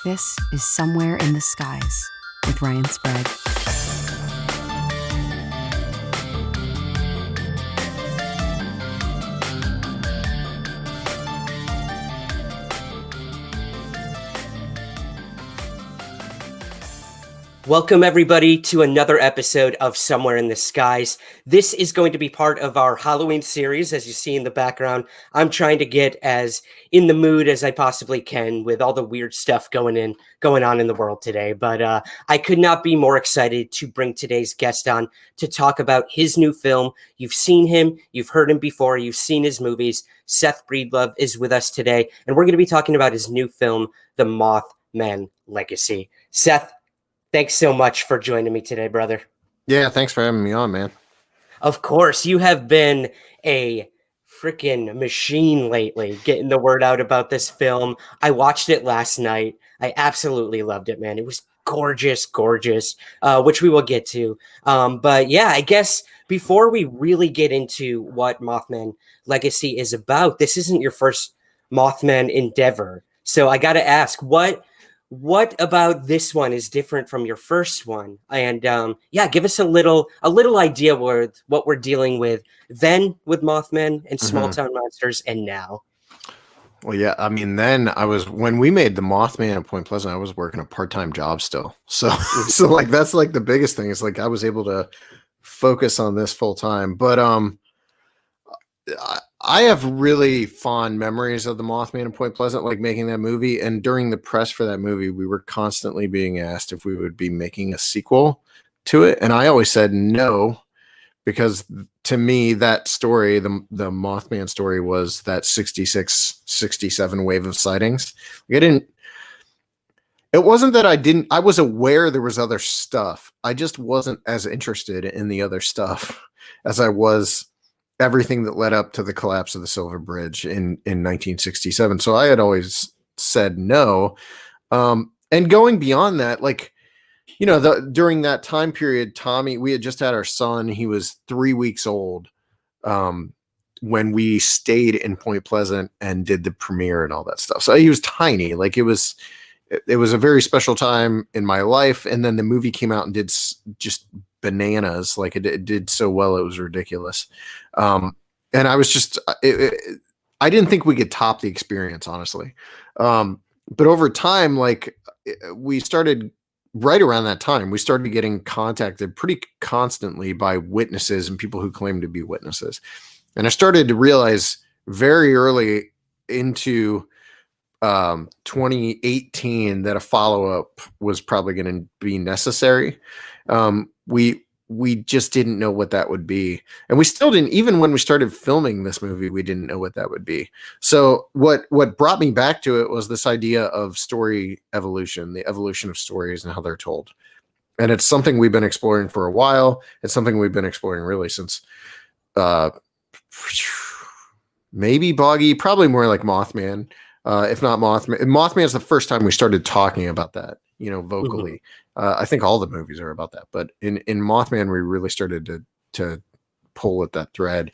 This is Somewhere in the Skies with Ryan Sprague. Welcome, everybody, to another episode of Somewhere in the Skies. This is going to be part of our Halloween series. As you see in the background, I'm trying to get as in the mood as I possibly can with all the weird stuff going on in the world today. But I could not be more excited to bring today's guest on to talk about his new film. You've seen him, you've heard him before, you've seen his movies. Seth Breedlove is with us today, and we're going to be talking about his new film, The Mothman Legacy. Seth, thanks so much for joining me today, brother. Yeah, thanks for having me on, man. Of course, you have been a freaking machine lately getting the word out about this film. I watched it last night. I absolutely loved it, man. It was gorgeous, which we will get to. But yeah, I guess before we really get into what Mothman Legacy is about, this isn't your first Mothman endeavor. So I got to ask, what about this one is different from your first one? And give us a little idea with what we're dealing with then with Mothman and small town monsters, and now. Well, yeah, I mean, when we made the Mothman at Point Pleasant, I was working a part-time job still. So like that's like the biggest thing is like I was able to focus on this full time. But I have really fond memories of the Mothman in Point Pleasant, like making that movie. And during the press for that movie, we were constantly being asked if we would be making a sequel to it. And I always said no, because to me, that story, the Mothman story, was that 66, 67 wave of sightings. It wasn't that I was aware there was other stuff. I just wasn't as interested in the other stuff as I was everything that led up to the collapse of the Silver Bridge in 1967. So I had always said no. And going beyond that, like, you know, during that time period, Tommy, we had just had our son. He was 3 weeks old when we stayed in Point Pleasant and did the premiere and all that stuff. So he was tiny. Like it was a very special time in my life. And then the movie came out and did just bananas. Like it did so well, it was ridiculous. And I was just, I didn't think we could top the experience, honestly. But over time, like we started right around that time, we started getting contacted pretty constantly by witnesses and people who claimed to be witnesses. And I started to realize very early into 2018 that a follow-up was probably going to be necessary. We just didn't know what that would be. And we still didn't, even when we started filming this movie, we didn't know what that would be. So what brought me back to it was this idea of story evolution, the evolution of stories and how they're told. And it's something we've been exploring for a while. It's something we've been exploring really since maybe Boggy, probably more like Mothman. If not Mothman. Mothman is the first time we started talking about that, you know, vocally. I think all the movies are about that, but in Mothman, we really started to pull at that thread.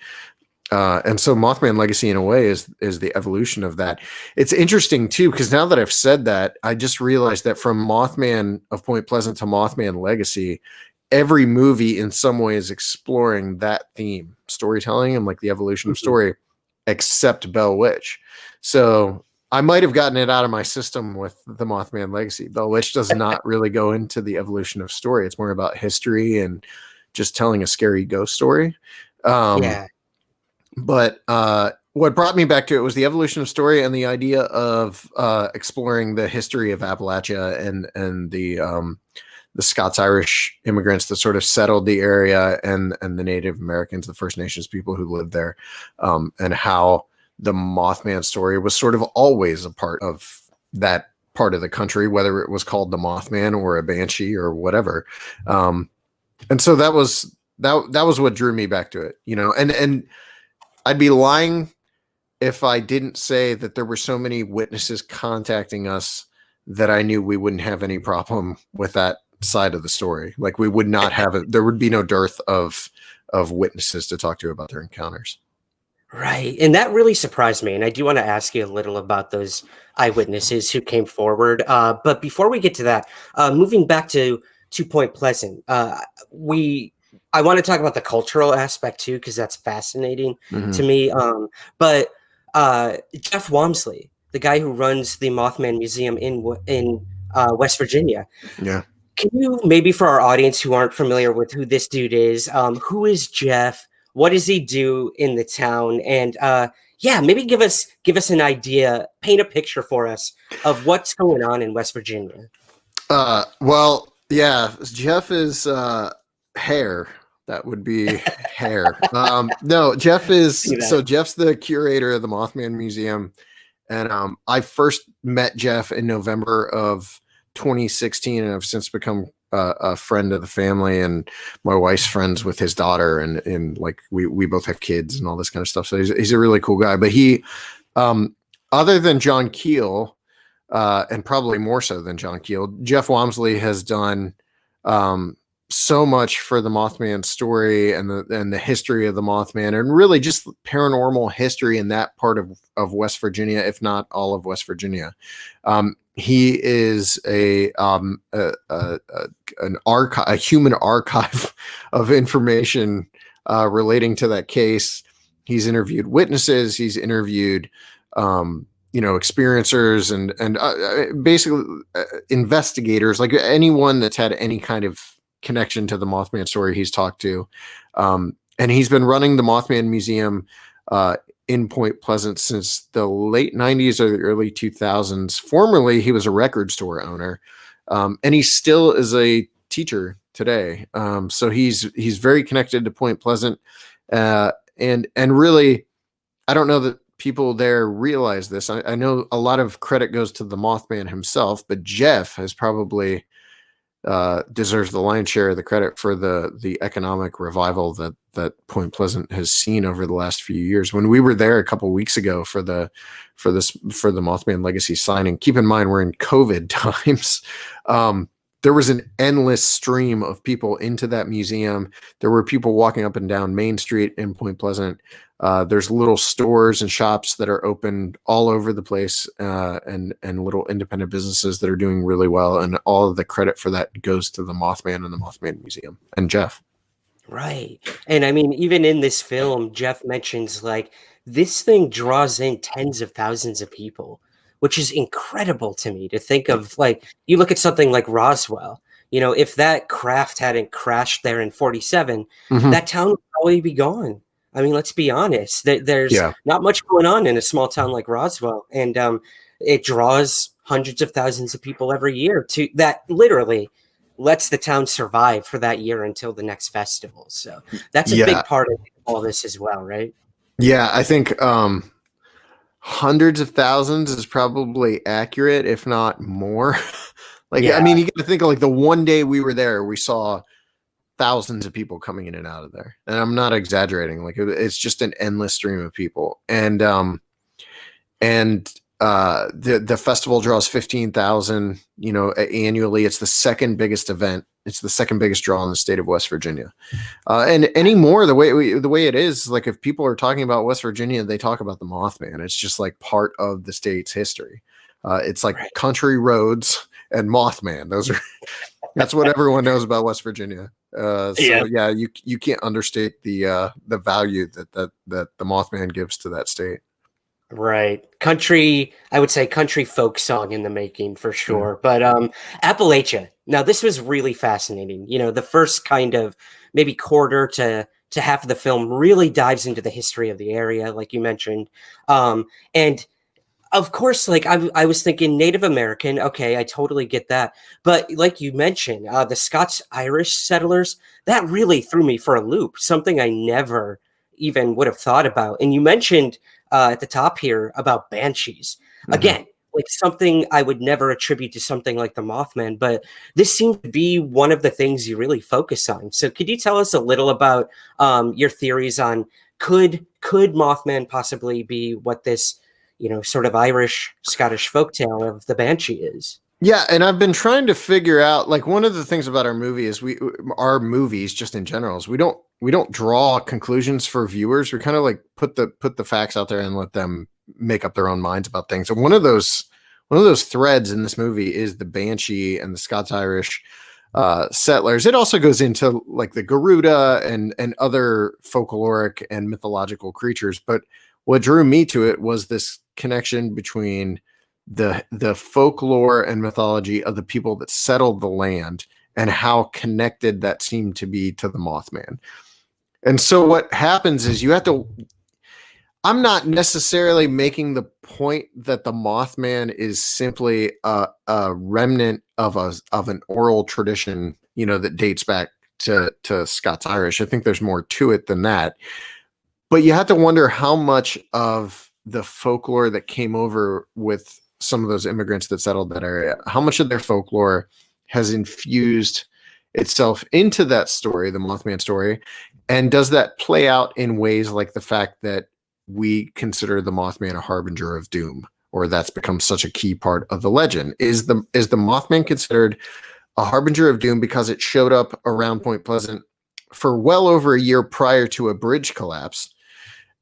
And so Mothman Legacy, in a way, is the evolution of that. It's interesting too, because now that I've said that, I just realized that from Mothman of Point Pleasant to Mothman Legacy, every movie in some way is exploring that theme, storytelling and like the evolution of story, except Bell Witch. So I might have gotten it out of my system with the Mothman Legacy. Bell Witch does not really go into the evolution of story. It's more about history and just telling a scary ghost story. But what brought me back to it was the evolution of story and the idea of exploring the history of Appalachia and the Scots-Irish immigrants that sort of settled the area and the Native Americans, the First Nations people who lived there, and how the Mothman story was sort of always a part of that part of the country, whether it was called the Mothman or a Banshee or whatever. And so that was what drew me back to it, you know, and I'd be lying if I didn't say that there were so many witnesses contacting us that I knew we wouldn't have any problem with that side of the story. Like we would not have it. There would be no dearth of witnesses to talk to about their encounters. Right. And that really surprised me. And I do want to ask you a little about those eyewitnesses who came forward. But before we get to that, moving back to Point Pleasant, we I want to talk about the cultural aspect too, because that's fascinating to Hmm. me. But Jeff Walmsley, the guy who runs the Mothman Museum in West Virginia, Yeah. can you maybe for our audience who aren't familiar with who this dude is, who is Jeff? What does he do in the town? And yeah, maybe give us an idea, paint a picture for us of what's going on in West Virginia. Well, yeah, Jeff is hair. That would be hair. No, Jeff is See that? so Jeff's the curator of the Mothman Museum, and I first met Jeff in November of 2016, and I've since become a friend of the family, and my wife's friends with his daughter, and like we both have kids and all this kind of stuff. So he's a really cool guy. But he, um, other than John Keel, and probably more so than John Keel, Jeff Walmsley has done so much for the Mothman story and the history of the Mothman, and really just paranormal history in that part of West Virginia, if not all of West Virginia. He is a human archive of information relating to that case. He's interviewed witnesses. He's interviewed experiencers and basically investigators, like anyone that's had any kind of connection to the Mothman story he's talked to. And he's been running the Mothman Museum in Point Pleasant since the late 90s or the early 2000s. Formerly, he was a record store owner, and he still is a teacher today. So he's very connected to Point Pleasant, and really, I don't know that people there realize this. I know a lot of credit goes to the Mothman himself, but Jeff has probably deserves the lion's share of the credit for the economic revival that Point Pleasant has seen over the last few years. When we were there a couple of weeks ago for the Mothman Legacy signing, keep in mind we're in COVID times. There was an endless stream of people into that museum. There were people walking up and down Main Street in Point Pleasant. There's little stores and shops that are open all over the place, and little independent businesses that are doing really well. And all of the credit for that goes to the Mothman and the Mothman Museum and Jeff. Right. And I mean, even in this film, Jeff mentions like this thing draws in tens of thousands of people, which is incredible to me to think of. Like, you look at something like Roswell, if that craft hadn't crashed there in 47, Mm-hmm. that town would probably be gone. I mean, let's be honest. There's Yeah. not much going on in a small town like Roswell. And it draws hundreds of thousands of people every year to that literally lets the town survive for that year until the next festival. So that's a Yeah. big part of all this as well, right? Yeah. I think hundreds of thousands is probably accurate, if not more. Like, Yeah. I mean, you got to think of like the one day we were there, we saw thousands of people coming in and out of there, and I'm not exaggerating. Like, it's just an endless stream of people, and the festival draws 15,000 annually. It's the second biggest event. It's the second biggest draw in the state of West Virginia. And anymore, the way it is, like, if people are talking about West Virginia, they talk about the Mothman. It's just like part of the state's history. It's like Right. country roads and Mothman. That's what everyone knows about West Virginia. Yeah, you can't understate the value that the Mothman gives to that state. Right. Country, I would say country folk song in the making for sure. But Appalachia. Now this was really fascinating. The first kind of maybe quarter to half of the film really dives into the history of the area, like you mentioned. And of course, like I was thinking Native American. Okay, I totally get that. But like you mentioned, the Scots-Irish settlers, that really threw me for a loop, something I never even would have thought about. And you mentioned at the top here about banshees. Again, like something I would never attribute to something like the Mothman, but this seems to be one of the things you really focus on. So could you tell us a little about your theories on could Mothman possibly be what this sort of Irish Scottish folktale of the banshee is? Yeah, and I've been trying to figure out, like, one of the things about our movie is our movies just in general is we don't draw conclusions for viewers. We kind of like put the facts out there and let them make up their own minds about things. And one of those threads in this movie is the Banshee and the Scots-Irish settlers. It also goes into like the Garuda and other folkloric and mythological creatures. But what drew me to it was this connection between the folklore and mythology of the people that settled the land and how connected that seemed to be to the Mothman. And so what happens is you have to. I'm not necessarily making the point that the Mothman is simply a remnant of an oral tradition, that dates back to Scots Irish. I think there's more to it than that. But you have to wonder how much of the folklore that came over with some of those immigrants that settled that area, how much of their folklore has infused itself into that story, the Mothman story, and does that play out in ways like the fact that we consider the Mothman a harbinger of doom, or that's become such a key part of the legend? Is the Mothman considered a harbinger of doom because it showed up around Point Pleasant for well over a year prior to a bridge collapse?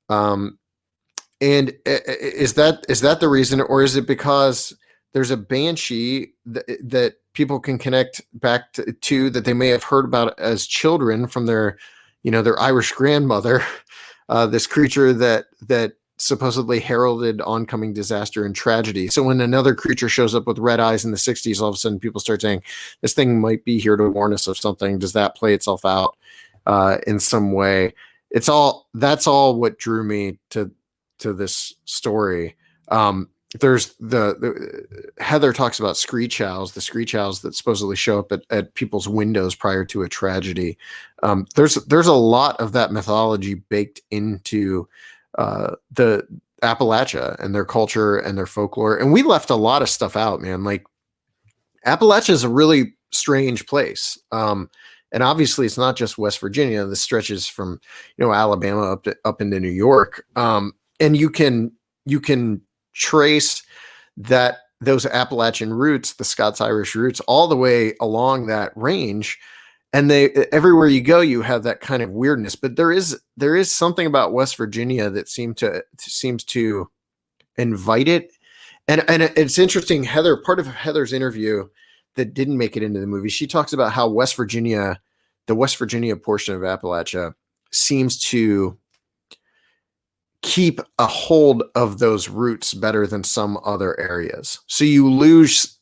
And is that the reason, or is it because there's a banshee that people can connect back to that they may have heard about as children from their Irish grandmother, this creature that supposedly heralded oncoming disaster and tragedy. So when another creature shows up with red eyes in the 60s, all of a sudden people start saying this thing might be here to warn us of something. Does that play itself out in some way? That's all what drew me to this story. There's the Heather talks about screech owls, the screech owls that supposedly show up at people's windows prior to a tragedy. There's a lot of that mythology baked into the Appalachia and their culture and their folklore. And we left a lot of stuff out, man. Like, Appalachia is a really strange place. And obviously it's not just West Virginia. This stretches from, Alabama up into New York. And you can trace those Appalachian roots, the Scots-Irish roots, all the way along that range. And everywhere you go, you have that kind of weirdness. But there is something about West Virginia that seems to invite it. And it's interesting. Part of Heather's interview that didn't make it into the movie, she talks about how the West Virginia portion of Appalachia seems to keep a hold of those roots better than some other areas. So you lose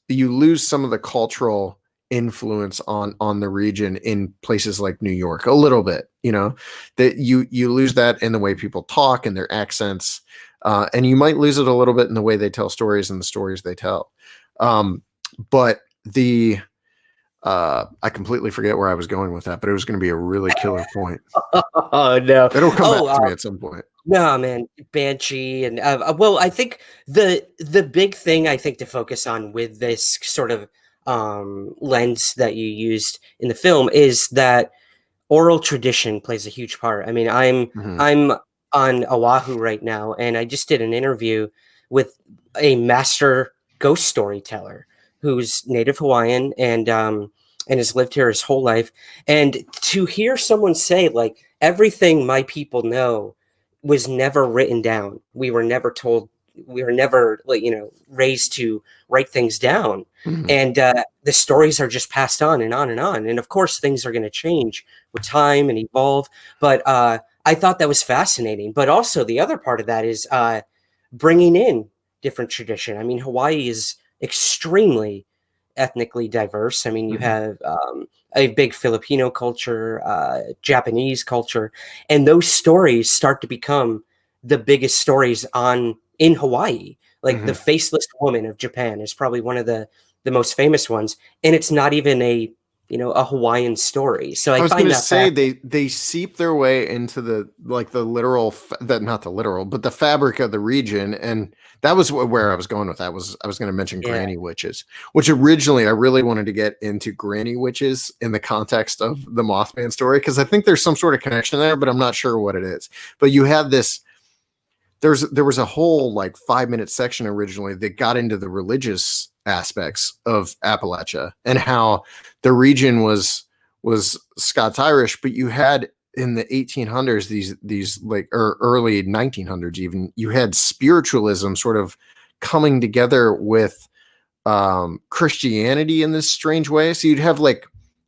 some of the cultural influence on the region in places like New York a little bit, that you lose that in the way people talk and their accents. And you might lose it a little bit in the way they tell stories and the stories they tell. But I completely forget where I was going with that, but it was going to be a really killer point. Oh no, it'll come back to me at some point. No, man, Banshee, and well, I think the big thing I think to focus on with this sort of lens that you used in the film is that oral tradition plays a huge part. I mean, I'm on Oahu right now, and I just did an interview with a master ghost storyteller who's Native Hawaiian and has lived here his whole life. And to hear someone say, like, everything my people know was never written down. We were never told. We were never, raised to write things down. Mm-hmm. And the stories are just passed on and on and on. And of course, things are going to change with time and evolve. But I thought that was fascinating. But also the other part of that is bringing in different tradition. I mean, Hawaii is extremely ethnically diverse. I mean, you have a big Filipino culture, Japanese culture, and those stories start to become the biggest stories in Hawaii. Like the Faceless Woman of Japan is probably one of the most famous ones, and it's not even a Hawaiian story. So I was going to say they seep their way into the literal, not the literal, but the fabric of the region. And that was where I was going with that. I was going to mention granny witches, which originally I really wanted to get into granny witches in the context of the Mothman story, because I think there's some sort of connection there, but I'm not sure what it is. But you have this there was a whole like 5-minute section originally that got into the religious aspects of Appalachia and how the region was Scots-Irish, but you had in the 1800s these like or early 1900s even, you had spiritualism sort of coming together with Christianity in this strange way. So you'd have like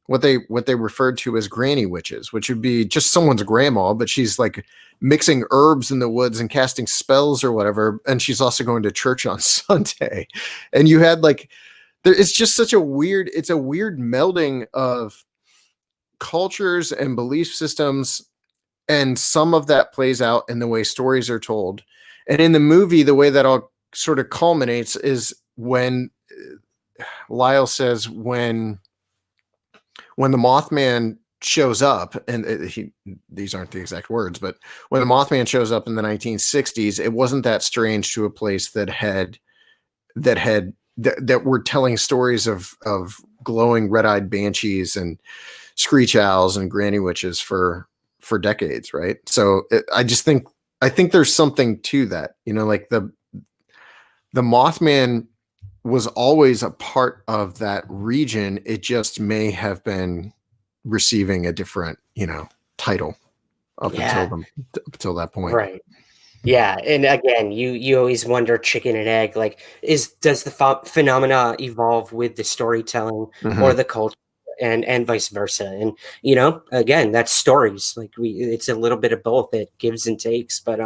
what they referred to as granny witches, which would be just someone's grandma, but she's like mixing herbs in the woods and casting spells or whatever, and she's also going to church on Sunday. And you had like it's just such a weird melding of cultures and belief systems, and some of that plays out in the way stories are told. And in the movie, the way that all sort of culminates is when Lyle says when the Mothman shows up, and these aren't the exact words, but when the Mothman shows up in the 1960s, it wasn't that strange to a place that were telling stories of glowing red-eyed banshees and screech owls and granny witches for decades, right? So I think there's something to that, like the Mothman was always a part of that region. It just may have been receiving a different, title up until that point. Right. Yeah. And again, you always wonder chicken and egg, like does the phenomena evolve with the storytelling or the culture? And vice versa. And, again, that's stories. Like it's a little bit of both. It gives and takes. But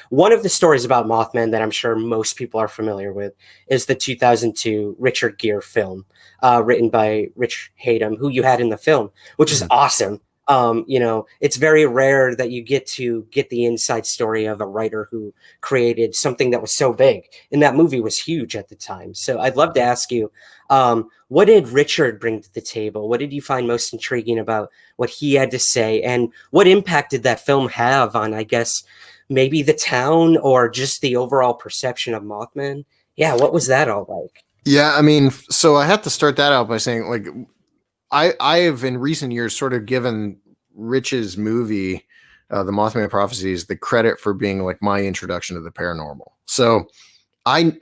one of the stories about Mothman that I'm sure most people are familiar with is the 2002 Richard Gere film, written by Rich Hatem, who you had in the film, which is awesome. It's very rare that you get the inside story of a writer who created something that was so big, and that movie was huge at the time. So I'd love to ask you, what did Richard bring to the table? What did you find most intriguing about what he had to say, and what impact did that film have on, I guess, maybe the town or just the overall perception of Mothman? Yeah. What was that all like? Yeah. I mean, so I have to start that out by saying, like, I have in recent years sort of given Rich's movie, The Mothman Prophecies, the credit for being like my introduction to the paranormal. So I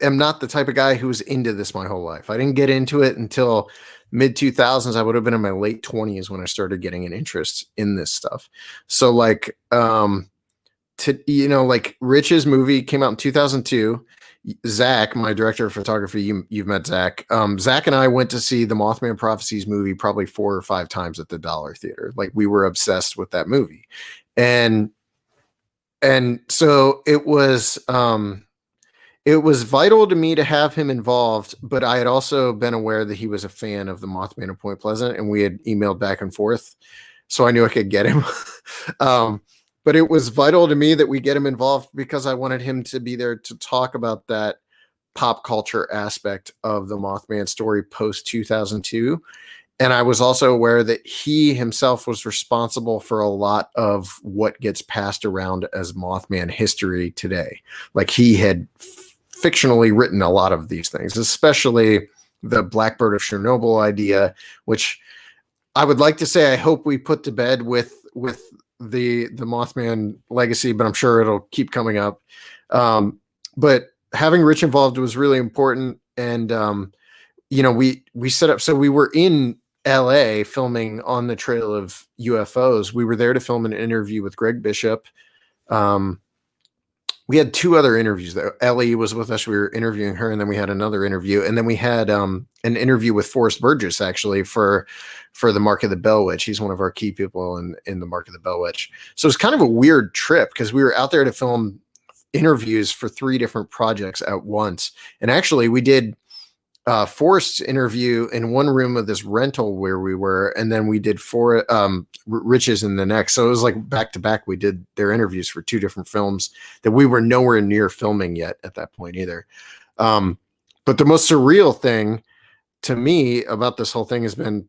am not the type of guy who was into this my whole life. I didn't get into it until mid 2000s. I would have been in my late 20s when I started getting an interest in this stuff. So like, like Rich's movie came out in 2002. Zach, my director of photography, you've met Zach. Zach and I went to see the Mothman Prophecies movie probably 4 or 5 times at the Dollar Theater. Like we were obsessed with that movie. And so it was vital to me to have him involved, but I had also been aware that he was a fan of the Mothman of Point Pleasant, and we had emailed back and forth. So I knew I could get him. But it was vital to me that we get him involved because I wanted him to be there to talk about that pop culture aspect of the Mothman story post 2002. And I was also aware that he himself was responsible for a lot of what gets passed around as Mothman history today. Like he had fictionally written a lot of these things, especially the Blackbird of Chernobyl idea, which I would like to say I hope we put to bed with the Mothman Legacy, but I'm sure it'll keep coming up. But having Rich involved was really important. And, we set up, so we were in LA filming On the Trail of UFOs. We were there to film an interview with Greg Bishop. We had 2 other interviews there. Ellie was with us. We were interviewing her, and then we had another interview. And then we had an interview with Forrest Burgess, actually, for the Mark of the Bell Witch. He's one of our key people in the Mark of the Bell Witch. So it's kind of a weird trip because we were out there to film interviews for 3 different projects at once. And actually, we did Forrest's interview in one room of this rental where we were, and then we did Rich's in the next. So it was like back to back. We did their interviews for 2 different films that we were nowhere near filming yet at that point either. But the most surreal thing to me about this whole thing has been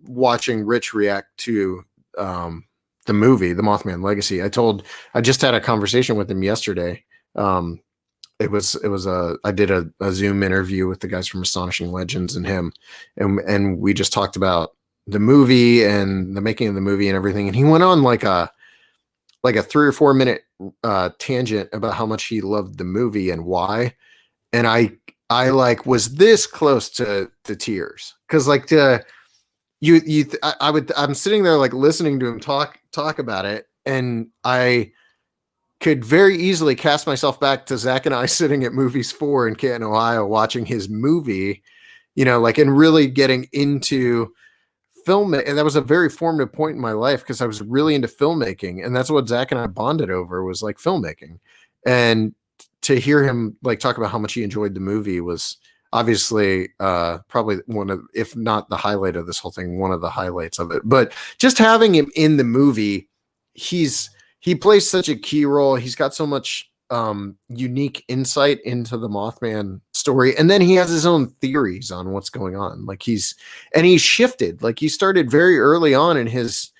watching Rich react to the movie, The Mothman Legacy. I just had a conversation with him yesterday. I did a Zoom interview with the guys from Astonishing Legends and him, and we just talked about the movie and the making of the movie and everything. And he went on like a like a 3 or 4 minute tangent about how much he loved the movie and why. And I like was this close to tears. Cause like I'm sitting there like listening to him talk about it. And I could very easily cast myself back to Zach and I sitting at Movies 4 in Canton, Ohio, watching his movie, like, and really getting into film. And that was a very formative point in my life because I was really into filmmaking. And that's what Zach and I bonded over, was like filmmaking. And to hear him like talk about how much he enjoyed the movie was obviously probably one of, if not the highlight of this whole thing, one of the highlights of it. But just having him in the movie, he plays such a key role. He's got so much unique insight into the Mothman story. And then he has his own theories on what's going on. Like he's shifted. Like he started very early on in his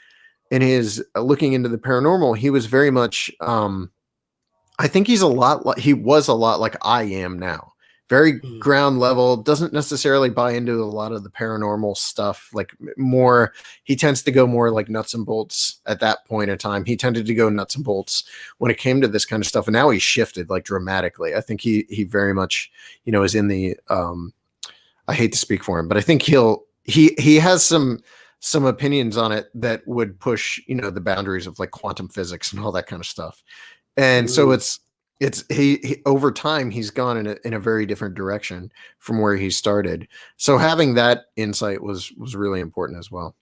looking into the paranormal. He was very much, I think he was a lot like I am now. Very ground level, doesn't necessarily buy into a lot of the paranormal stuff. Like more, he tends to go more like nuts and bolts at that point in time. He tended to go nuts and bolts when it came to this kind of stuff. And now he's shifted like dramatically. I think he very much, is in the, I hate to speak for him, but I think he has some opinions on it that would push, the boundaries of like quantum physics and all that kind of stuff. And so it's he over time he's gone in a very different direction from where he started. So having that insight was really important as well.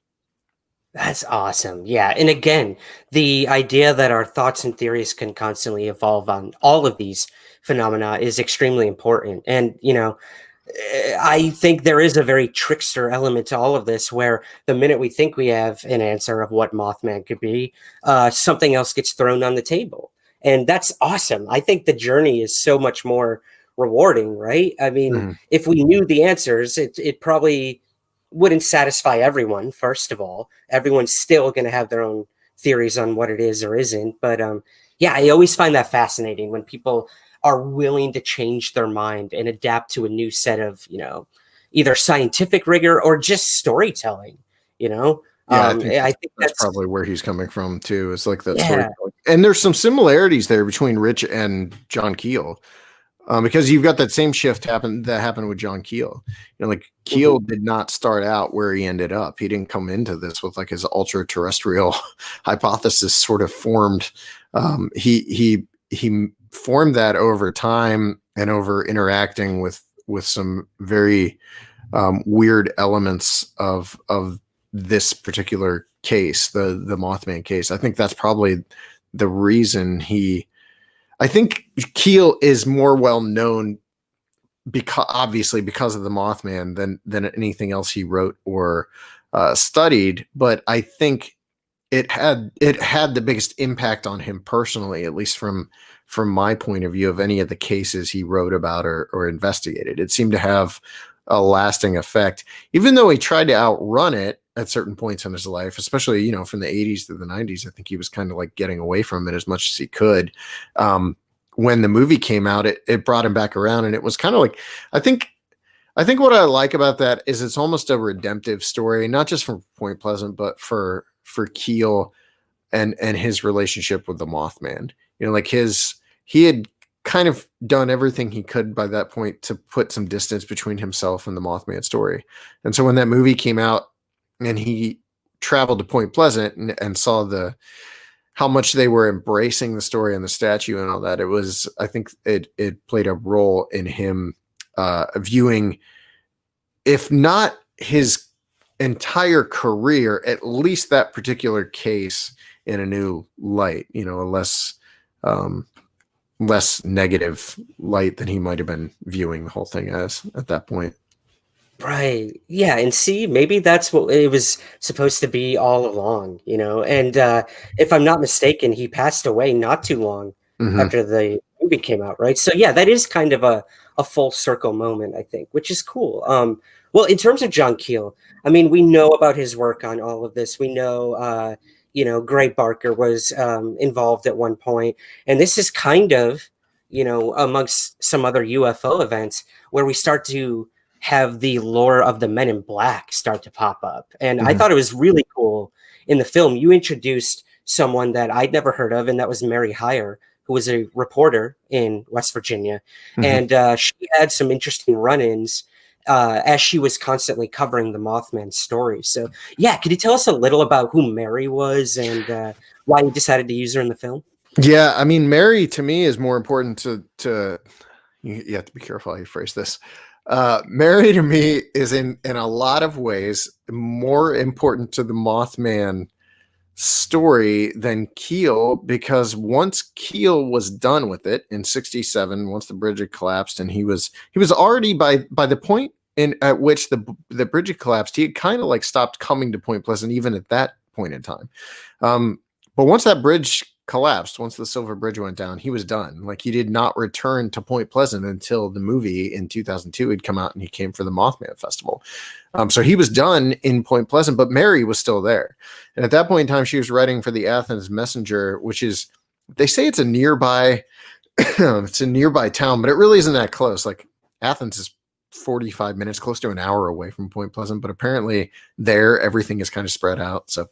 That's awesome. Yeah. And again, the idea that our thoughts and theories can constantly evolve on all of these phenomena is extremely important. And, I think there is a very trickster element to all of this, where the minute we think we have an answer of what Mothman could be, something else gets thrown on the table. And that's awesome. I think the journey is so much more rewarding, right? I mean, if we knew the answers, it probably wouldn't satisfy everyone. First of all, everyone's still going to have their own theories on what it is or isn't. But yeah, I always find that fascinating when people are willing to change their mind and adapt to a new set of, either scientific rigor or just storytelling, Yeah, I think that's probably where he's coming from too. Is like that story, and there's some similarities there between Rich and John Keel, because you've got that same shift that happened with John Keel. Like Keel did not start out where he ended up. He didn't come into this with like his ultra terrestrial hypothesis sort of formed. He formed that over time and over interacting with some very weird elements of this particular case, the Mothman case. I think that's probably the reason I think Keel is more well known obviously because of the Mothman than anything else he wrote or studied. But I think it had the biggest impact on him personally, at least from my point of view, of any of the cases he wrote about or investigated. It seemed to have a lasting effect, even though he tried to outrun it at certain points in his life, especially, from the 80s to the 90s. I think he was kind of like getting away from it as much as he could. When the movie came out, it brought him back around, and it was kind of like, I think what I like about that is it's almost a redemptive story, not just for Point Pleasant, but for Keel and his relationship with the Mothman. Like he had kind of done everything he could by that point to put some distance between himself and the Mothman story. And so when that movie came out and he traveled to Point Pleasant and saw how much they were embracing the story and the statue and all that, I think it played a role in him viewing, if not his entire career, at least that particular case in a new light, a less negative light than he might have been viewing the whole thing as at that point. Right. Yeah. And see, maybe that's what it was supposed to be all along, and if I'm not mistaken, he passed away not too long after the movie came out. Right. So yeah, that is kind of a full circle moment, I think, which is cool. Well, in terms of John Keel, I mean, we know about his work on all of this. We know, Gray Barker was involved at one point, and this is kind of, amongst some other UFO events where we start to have the lore of the Men in Black start to pop up. And I thought it was really cool in the film. You introduced someone that I'd never heard of, and that was Mary Hyre, who was a reporter in West Virginia. Mhm. And she had some interesting run-ins as she was constantly covering the Mothman story. So, yeah, could you tell us a little about who Mary was and why you decided to use her in the film? Yeah, I mean, Mary to me is more important to you have to be careful how you phrase this. Mary to me is in a lot of ways more important to the Mothman story than Keel, because once Keel was done with it in 67, once the bridge had collapsed, and he was already by the point in at which the bridge had collapsed, he had kind of like stopped coming to Point Pleasant even at that point in time. But once that bridge collapsed, once the Silver Bridge went down, he was done. Like, he did not return to Point Pleasant until the movie in 2002 had come out and he came for the Mothman Festival. So he was done in Point Pleasant, but Mary was still there. And at that point in time, she was writing for the Athens Messenger, which is, they say it's a nearby, it's a nearby town, but it really isn't that close. Like, Athens is 45 minutes, close to an hour away from Point Pleasant, but apparently there everything is kind of spread out. So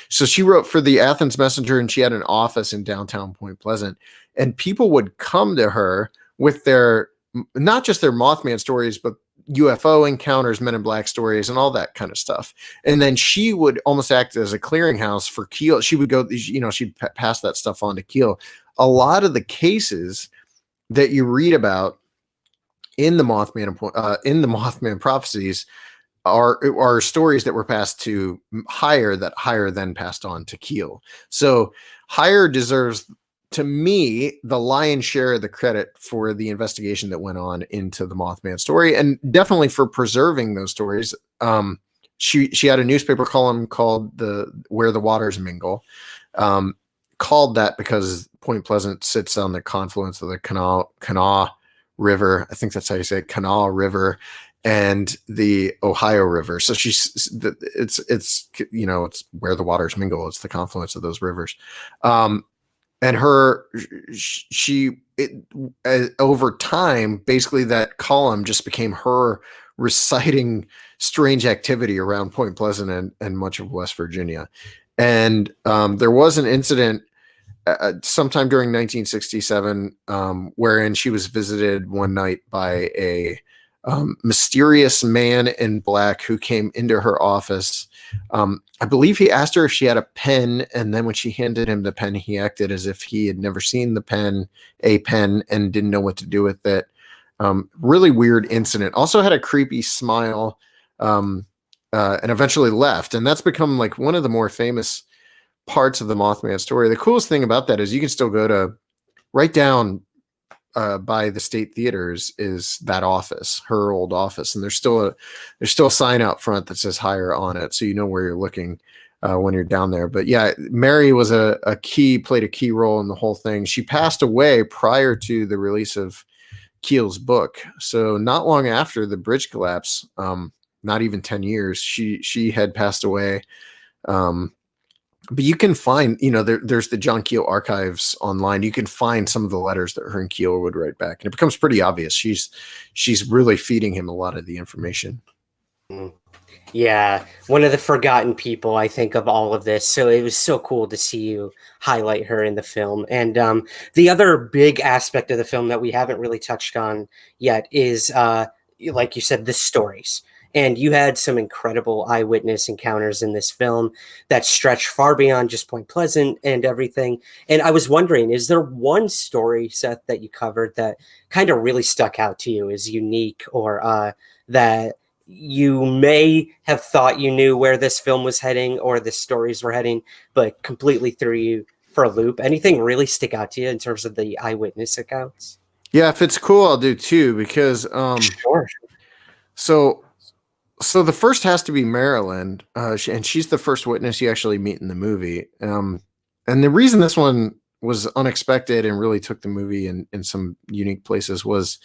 she wrote for the Athens Messenger, and she had an office in downtown Point Pleasant, and people would come to her with their, not just their Mothman stories, but UFO encounters, Men in Black stories, and all that kind of stuff. And then she would almost act as a clearinghouse for Keel. She would go, she'd pass that stuff on to Keel. A lot of the cases that you read about in the Mothman prophecies are stories that were passed to Hyre, that Hyre then passed on to Keel. So Hyre deserves, to me, the lion's share of the credit for the investigation that went on into the Mothman story, and definitely for preserving those stories. She had a newspaper column called Where the Waters Mingle, called that because Point Pleasant sits on the confluence of the Kanawha River. I think that's how you say it, Kanawha River, and the Ohio River. So it's where the waters mingle. It's the confluence of those rivers. And over time, basically that column just became her reciting strange activity around Point Pleasant and much of West Virginia. And there was an incident sometime during 1967 wherein she was visited one night by a mysterious man in black who came into her office. I believe he asked her if she had a pen, and then when she handed him the pen, he acted as if he had never seen the pen, and didn't know what to do with it. Really weird incident. Also had a creepy smile, and eventually left. And that's become like one of the more famous parts of the Mothman story. The coolest thing about that is you can still go to right down by the State Theaters is that office, her old office, and there's still a sign out front that says Hyre on it, so you know where you're looking when you're down there. But yeah, Mary was played a key role in the whole thing. She passed away prior to the release of Keel's book, so not long after the bridge collapse, not even 10 years, she had passed away. But you can find, there's the John Keel archives online. You can find some of the letters that her and Keel would write back, and it becomes pretty obvious she's really feeding him a lot of the information. Yeah, one of the forgotten people, I think, of all of this. So it was so cool to see you highlight her in the film. And the other big aspect of the film that we haven't really touched on yet is, like you said, the stories. And you had some incredible eyewitness encounters in this film that stretch far beyond just Point Pleasant and everything. And I was wondering, is there one story, Seth, that you covered that kind of really stuck out to you as unique, or that you may have thought you knew where this film was heading or the stories were heading, but completely threw you for a loop? Anything really stick out to you in terms of the eyewitness accounts? Yeah, if it's cool, I'll do two, because Sure. So the first has to be Marilyn, and she's the first witness you actually meet in the movie. And the reason this one was unexpected and really took the movie in some unique places was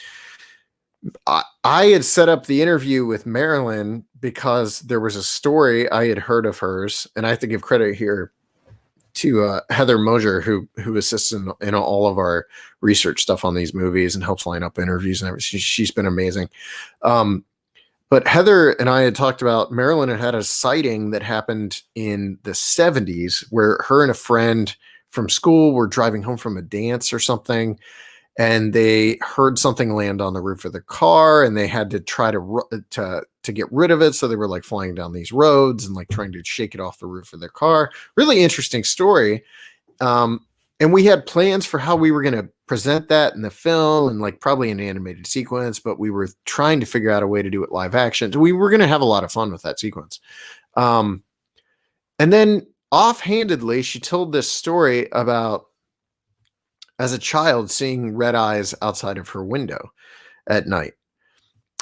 I had set up the interview with Marilyn because there was a story I had heard of hers, and I have to give credit here to Heather Mosier, who assists in all of our research stuff on these movies and helps line up interviews and everything. She's been amazing. But Heather and I had talked about Marilyn had a sighting that happened in the 70s where her and a friend from school were driving home from a dance or something, and they heard something land on the roof of the car, and they had to try to get rid of it. So they were like flying down these roads and like trying to shake it off the roof of their car. Really interesting story. And we had plans for how we were going to present that in the film and like probably an animated sequence, but we were trying to figure out a way to do it live action. So we were going to have a lot of fun with that sequence. And then offhandedly, she told this story about as a child seeing red eyes outside of her window at night.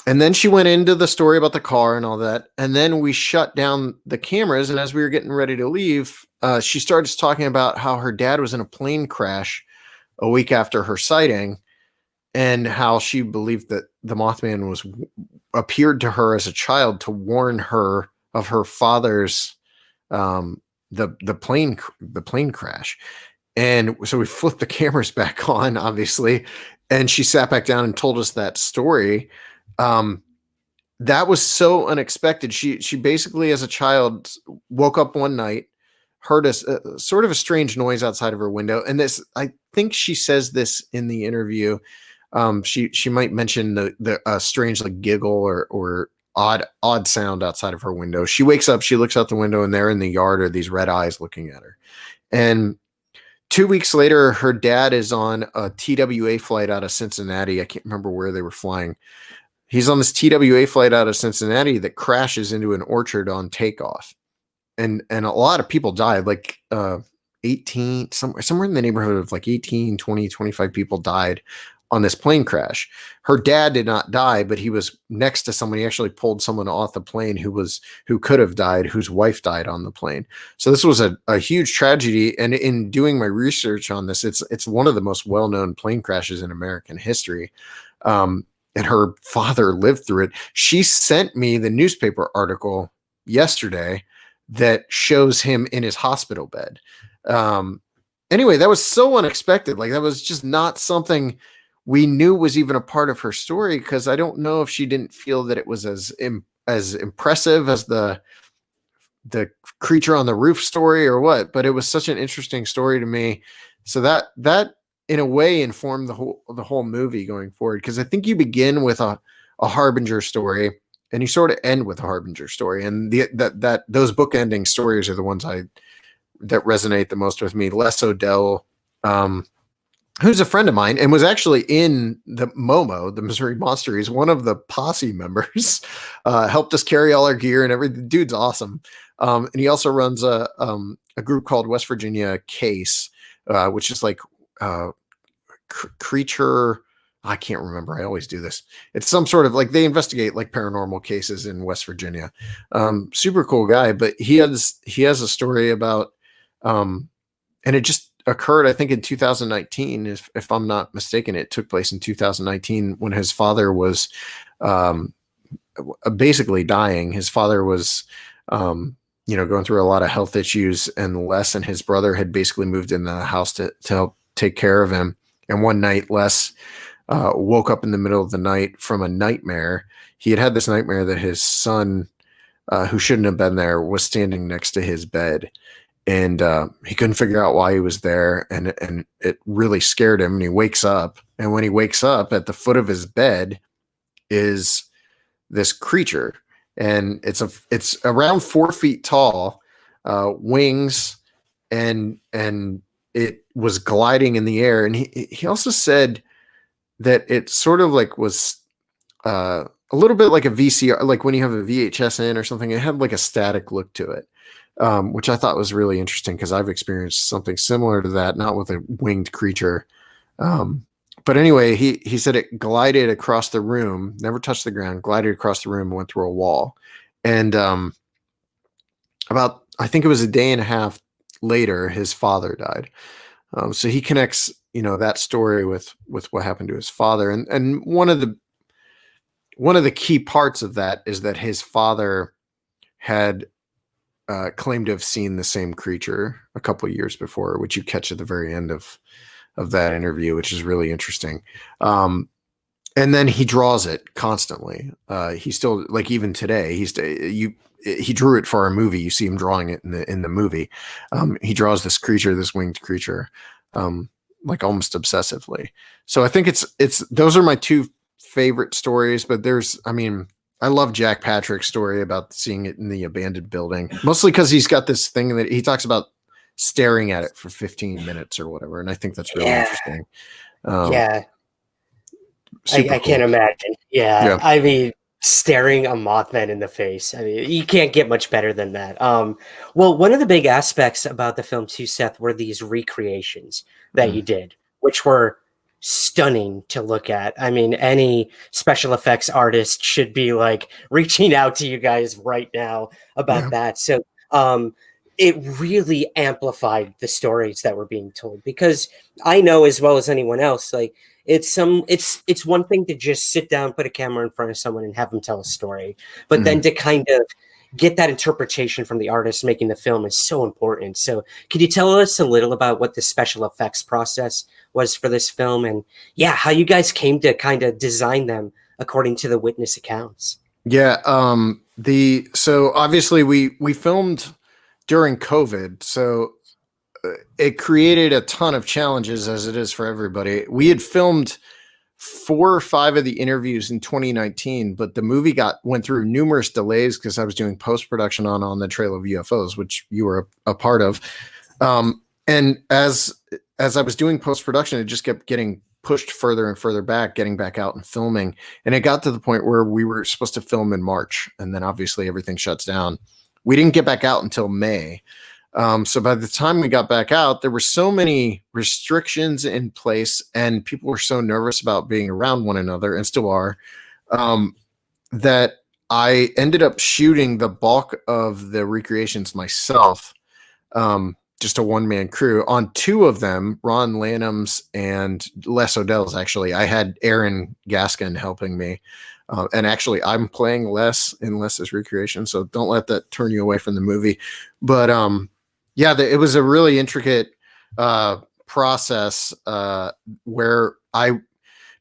And then she went into the story about the car and all that. And then we shut down the cameras. And as we were getting ready to leave, she started talking about how her dad was in a plane crash a week after her sighting, and how she believed that the Mothman appeared to her as a child to warn her of her father's the plane crash. And so we flipped the cameras back on, obviously, and she sat back down and told us that story. That was so unexpected. She basically, as a child, woke up one night, heard a sort of a strange noise outside of her window, and this, I think she says this in the interview. She might mention the strange like giggle or odd sound outside of her window. She wakes up, she looks out the window, and there in the yard are these red eyes looking at her. And 2 weeks later, her dad is on a TWA flight out of Cincinnati. I can't remember where they were flying. He's on this TWA flight out of Cincinnati that crashes into an orchard on takeoff. And a lot of people died, like 18, somewhere in the neighborhood of like 18, 20, 25 people died on this plane crash. Her dad did not die, but he was next to someone. He actually pulled someone off the plane who could have died, whose wife died on the plane. So this was a huge tragedy. And in doing my research on this, it's one of the most well-known plane crashes in American history. And her father lived through it. She sent me the newspaper article yesterday that shows him in his hospital bed. Anyway, that was so unexpected. Like, that was just not something we knew was even a part of her story, because I don't know if she didn't feel that it was as impressive as the creature on the roof story or what, but it was such an interesting story to me. So that in a way informed the whole movie going forward, because I think you begin with a Harbinger story and you sort of end with a Harbinger story, and those bookending stories are the ones that resonate the most with me. Les Odell, who's a friend of mine and was actually in the MoMo, the Missouri Monster. He's one of the posse members, helped us carry all our gear and everything. The dude's awesome. And he also runs a group called West Virginia Case, which is like creature. I can't remember. I always do this. It's some sort of like, they investigate like paranormal cases in West Virginia. Super cool guy, but he has a story about, and it just occurred, I think in 2019, if I'm not mistaken. It took place in 2019 when his father was basically dying. His father was, going through a lot of health issues, and Les and his brother had basically moved in the house to help take care of him. And one night, Les woke up in the middle of the night from a nightmare. He had this nightmare that his son, who shouldn't have been there, was standing next to his bed. And he couldn't figure out why he was there. And it really scared him. And he wakes up. And when he wakes up, at the foot of his bed is this creature. And it's around 4 feet tall, wings, and it was gliding in the air. And he also said that it sort of like was a little bit like a VCR, like when you have a VHS in or something. It had like a static look to it, which I thought was really interesting, because I've experienced something similar to that, not with a winged creature. But anyway, he said it glided across the room, never touched the ground, glided across the room and went through a wall. And about, I think it was a day and a half later, his father died. So he connects, that story with what happened to his father. And one of the key parts of that is that his father had claimed to have seen the same creature a couple of years before, which you catch at the very end of that interview, which is really interesting. And then he draws it constantly. He still, like, even today, he drew it for our movie. You see him drawing it in the movie. He draws this creature, this winged creature, like almost obsessively. So I think it's those are my two favorite stories. But I love Jack Patrick's story about seeing it in the abandoned building, mostly because he's got this thing that he talks about staring at it for 15 minutes or whatever, and I think that's really interesting. Yeah. I Cool. can't imagine. Yeah. Yeah. I mean, staring a Mothman in the face. I mean, you can't get much better than that. Well, one of the big aspects about the film too, Seth, were these recreations that you did, which were stunning to look at. I mean, any special effects artist should be like reaching out to you guys right now about that. So, it really amplified the stories that were being told, because I know as well as anyone else, like, it's one thing to just sit down, put a camera in front of someone and have them tell a story, but then to kind of get that interpretation from the artist making the film is so important. So could you tell us a little about what the special effects process was for this film, and how you guys came to kind of design them according to the witness accounts? Yeah. So obviously we filmed during COVID, so it created a ton of challenges, as it is for everybody. We had filmed 4 or 5 of the interviews in 2019, but the movie went through numerous delays because I was doing post-production on the Trail of UFOs, which you were a part of. And as I was doing post-production, it just kept getting pushed further and further back, getting back out and filming. And it got to the point where we were supposed to film in March, and then obviously everything shuts down. We didn't get back out until May. So by the time we got back out, there were so many restrictions in place, and people were so nervous about being around one another, and still are, that I ended up shooting the bulk of the recreations myself, just a one-man crew. On 2 of them, Ron Lanham's and Les Odell's, actually, I had Aaron Gaskin helping me. And actually, I'm playing Les in Les's recreation, so don't let that turn you away from the movie. But it was a really intricate process where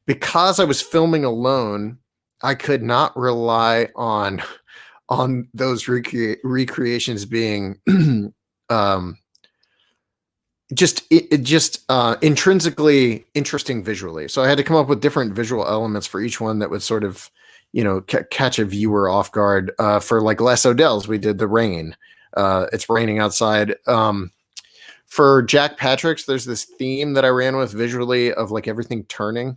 because I was filming alone, I could not rely on those recreations being just intrinsically interesting visually. So I had to come up with different visual elements for each one that would sort of, catch a viewer off guard. For like Les Odell's, we did the rain. It's raining outside. For Jack Patrick's, there's this theme that I ran with visually of like everything turning,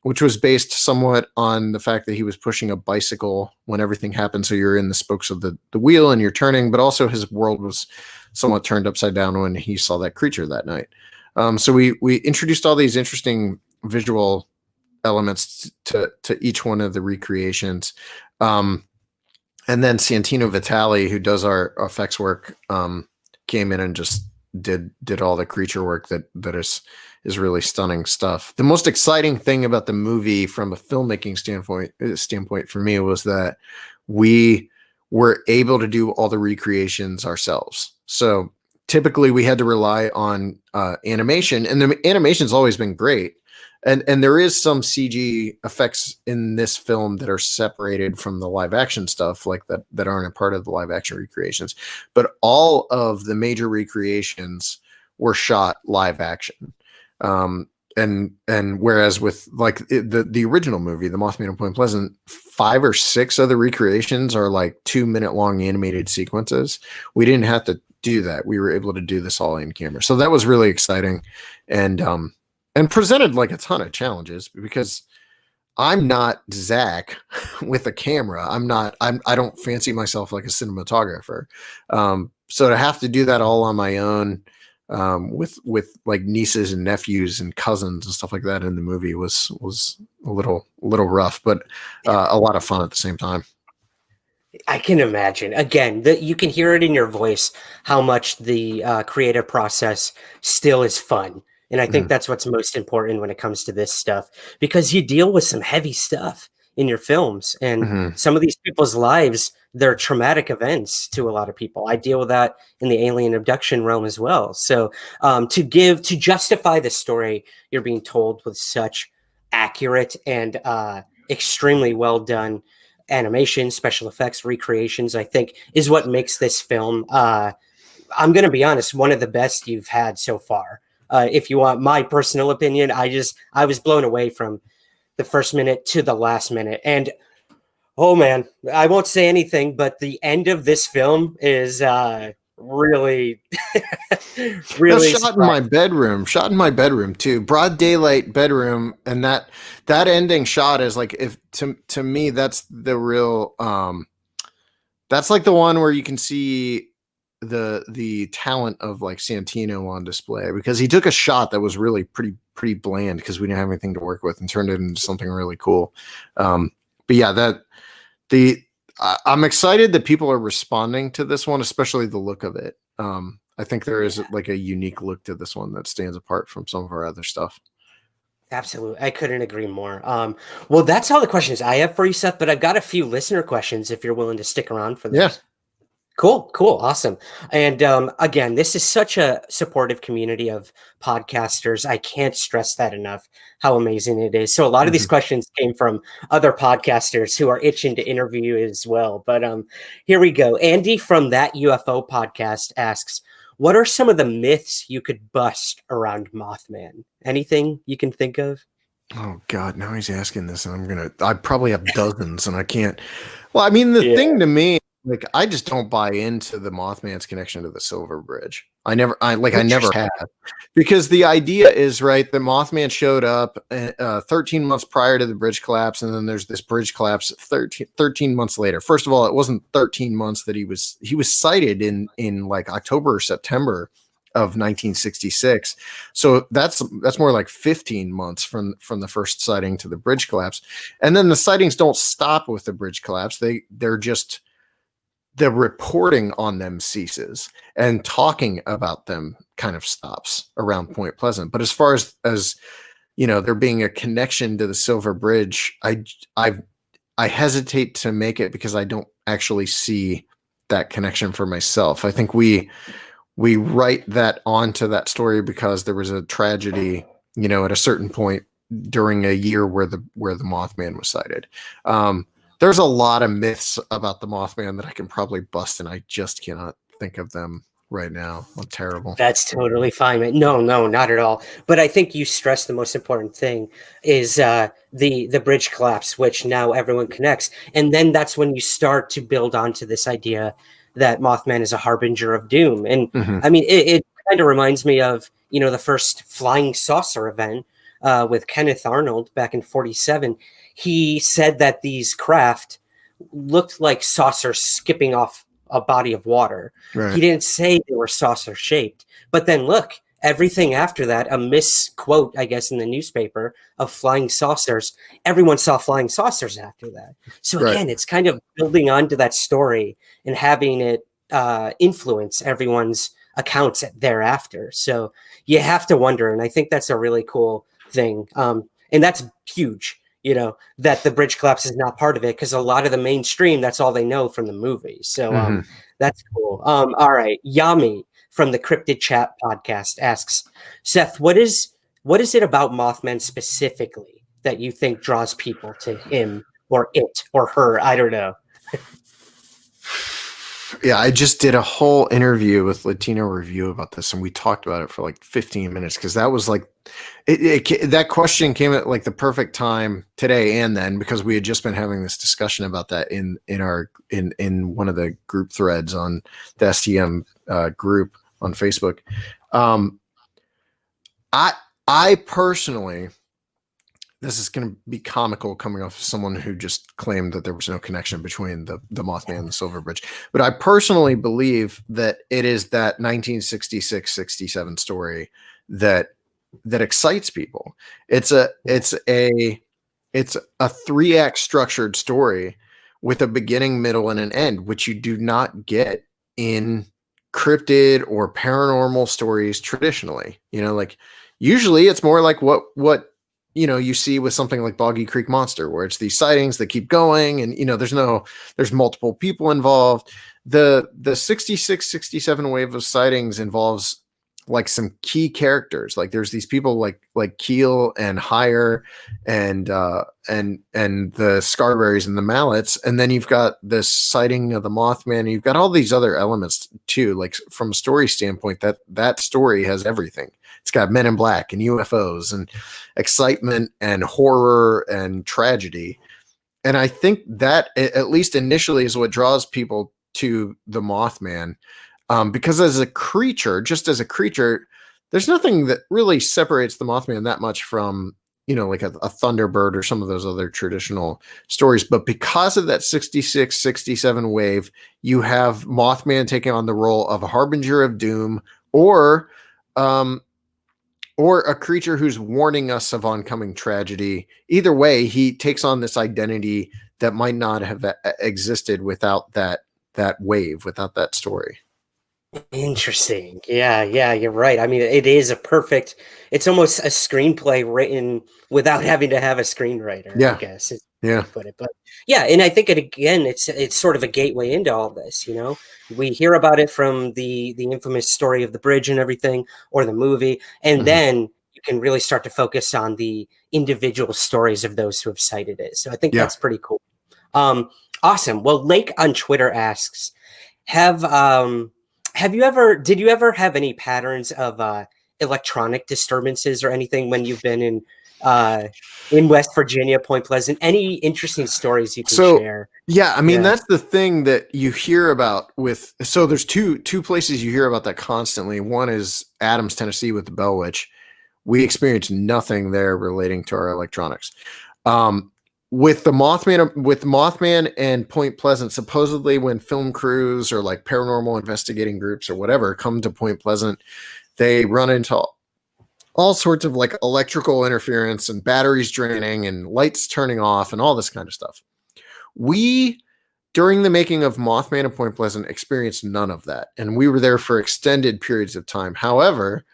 which was based somewhat on the fact that he was pushing a bicycle when everything happened. So you're in the spokes of the wheel and you're turning, but also his world was somewhat turned upside down when he saw that creature that night. So we introduced all these interesting visual elements to each one of the recreations. And then Santino Vitale, who does our effects work, came in and just did all the creature work that is really stunning stuff. The most exciting thing about the movie from a filmmaking standpoint for me was that we were able to do all the recreations ourselves. So typically we had to rely on animation, and the animation's always been great. And there is some CG effects in this film that are separated from the live action stuff, like that aren't a part of the live action recreations. But all of the major recreations were shot live action. And whereas with like the original movie, The Mothman of Point Pleasant, 5 or 6 of the recreations are like 2-minute long animated sequences. We didn't have to do that. We were able to do this all in camera. So that was really exciting, and presented like a ton of challenges, because I'm not Zach with a camera. I don't fancy myself like a cinematographer. So to have to do that all on my own, with like nieces and nephews and cousins and stuff like that in the movie was a little rough, but a lot of fun at the same time. I can imagine. Again, you can hear it in your voice how much the creative process still is fun. And I think that's what's most important when it comes to this stuff, because you deal with some heavy stuff in your films, and some of these people's lives, they're traumatic events to a lot of people. I deal with that in the alien abduction realm as well. So to justify the story you're being told with such accurate and extremely well done animation, special effects, recreations, I think is what makes this film, I'm going to be honest, one of the best you've had so far. If you want my personal opinion, I was blown away from the first minute to the last minute. And oh man, I won't say anything, but the end of this film is really, really shot in my bedroom too, broad daylight bedroom. And that ending shot is like, if to me, that's the real, that's like the one where you can see the talent of like Santino on display, because he took a shot that was really pretty bland because we didn't have anything to work with and turned it into something really cool. But yeah, I'm excited that people are responding to this one, especially the look of it. I think there is like a unique look to this one that stands apart from some of our other stuff. Absolutely. I couldn't agree more. Well, that's all the questions I have for you, Seth, but I've got a few listener questions if you're willing to stick around for this. Yeah. Cool. Awesome. And again, this is such a supportive community of podcasters. I can't stress that enough, how amazing it is. So a lot of these questions came from other podcasters who are itching to interview as well. But here we go. Andy from That UFO Podcast asks, what are some of the myths you could bust around Mothman? Anything you can think of? Oh God, now he's asking this, and I probably have dozens, and I can't. Well, I mean, the thing to me, like, I just don't buy into the Mothman's connection to the Silver Bridge. I never have, because the idea is, right, the Mothman showed up 13 months prior to the bridge collapse, and then there's this bridge collapse 13 months later. First of all, it wasn't 13 months that he was sighted in like October or September of 1966. So that's more like 15 months from the first sighting to the bridge collapse. And then the sightings don't stop with the bridge collapse. The reporting on them ceases, and talking about them kind of stops around Point Pleasant. But as far as you know, there being a connection to the Silver Bridge, I hesitate to make it because I don't actually see that connection for myself. I think we write that onto that story because there was a tragedy, you know, at a certain point during a year where the Mothman was sighted. There's a lot of myths about the Mothman that I can probably bust, and I just cannot think of them right now. I'm terrible. That's totally fine, man. No, not at all. But I think you stressed the most important thing is the bridge collapse, which now everyone connects. And then that's when you start to build onto this idea that Mothman is a harbinger of doom. And I mean, it kind of reminds me of, you know, the first flying saucer event with Kenneth Arnold back in 1947. He said that these craft looked like saucers skipping off a body of water. Right. He didn't say they were saucer shaped, but then look, everything after that, a misquote, I guess, in the newspaper of flying saucers. Everyone saw flying saucers after that. So again, it's kind of building onto that story and having it influence everyone's accounts thereafter. So you have to wonder, and I think that's a really cool thing. And that's huge. You know, that the bridge collapse is not part of it, because a lot of the mainstream, that's all they know from the movie. So that's cool. All right. Yami from the Cryptid Chat podcast asks, Seth, what is it about Mothman specifically that you think draws people to him or it or her? I don't know. Yeah, I just did a whole interview with Latino Review about this, and we talked about it for like 15 minutes, because that was like that question came at like the perfect time today and then, because we had just been having this discussion about that in one of the group threads on the STM group on Facebook. I personally, this is going to be comical coming off of someone who just claimed that there was no connection between the Mothman and the Silver Bridge. But I personally believe that it is that 1966-67 story that excites people. It's a 3-act structured story with a beginning, middle, and an end, which you do not get in cryptid or paranormal stories traditionally. You know, like usually it's more like what you know, you see with something like Boggy Creek Monster, where it's these sightings that keep going, and, you know, there's multiple people involved. The 66-67 wave of sightings involves like some key characters. Like there's these people like Keel and Hire and the Scarberries and the Mallets, and then you've got this sighting of the Mothman, and you've got all these other elements too. Like from a story standpoint, that story has everything. It's got Men in Black and UFOs and excitement and horror and tragedy. And I think that, at least initially, is what draws people to the Mothman. Because as a creature, there's nothing that really separates the Mothman that much from, like a Thunderbird or some of those other traditional stories. But because of that 66, 67 wave, you have Mothman taking on the role of a harbinger of doom, or a creature who's warning us of oncoming tragedy. Either way, he takes on this identity that might not have existed without that wave, without that story. Interesting. Yeah, you're right. I mean, it's almost a screenplay written without having to have a screenwriter, Yeah. I guess. Yeah. Put it. But yeah, and I think it's sort of a gateway into all this, We hear about it from the infamous story of the bridge and everything, or the movie, and then you can really start to focus on the individual stories of those who have cited it. So I think that's pretty cool. Awesome. Well, Lake on Twitter asks, did you ever have any patterns of electronic disturbances or anything when you've been in West Virginia, Point Pleasant? Any interesting stories you can share? Yeah, I mean, that's the thing that you hear about so there's two places you hear about that constantly. One is Adams, Tennessee, with the Bell Witch. We experienced nothing there relating to our electronics. With Mothman and Point Pleasant, supposedly when film crews or like paranormal investigating groups or whatever come to Point Pleasant, they run into all sorts of like electrical interference and batteries draining and lights turning off and all this kind of stuff. We, during the making of Mothman and Point Pleasant, experienced none of that, and we were there for extended periods of time. However,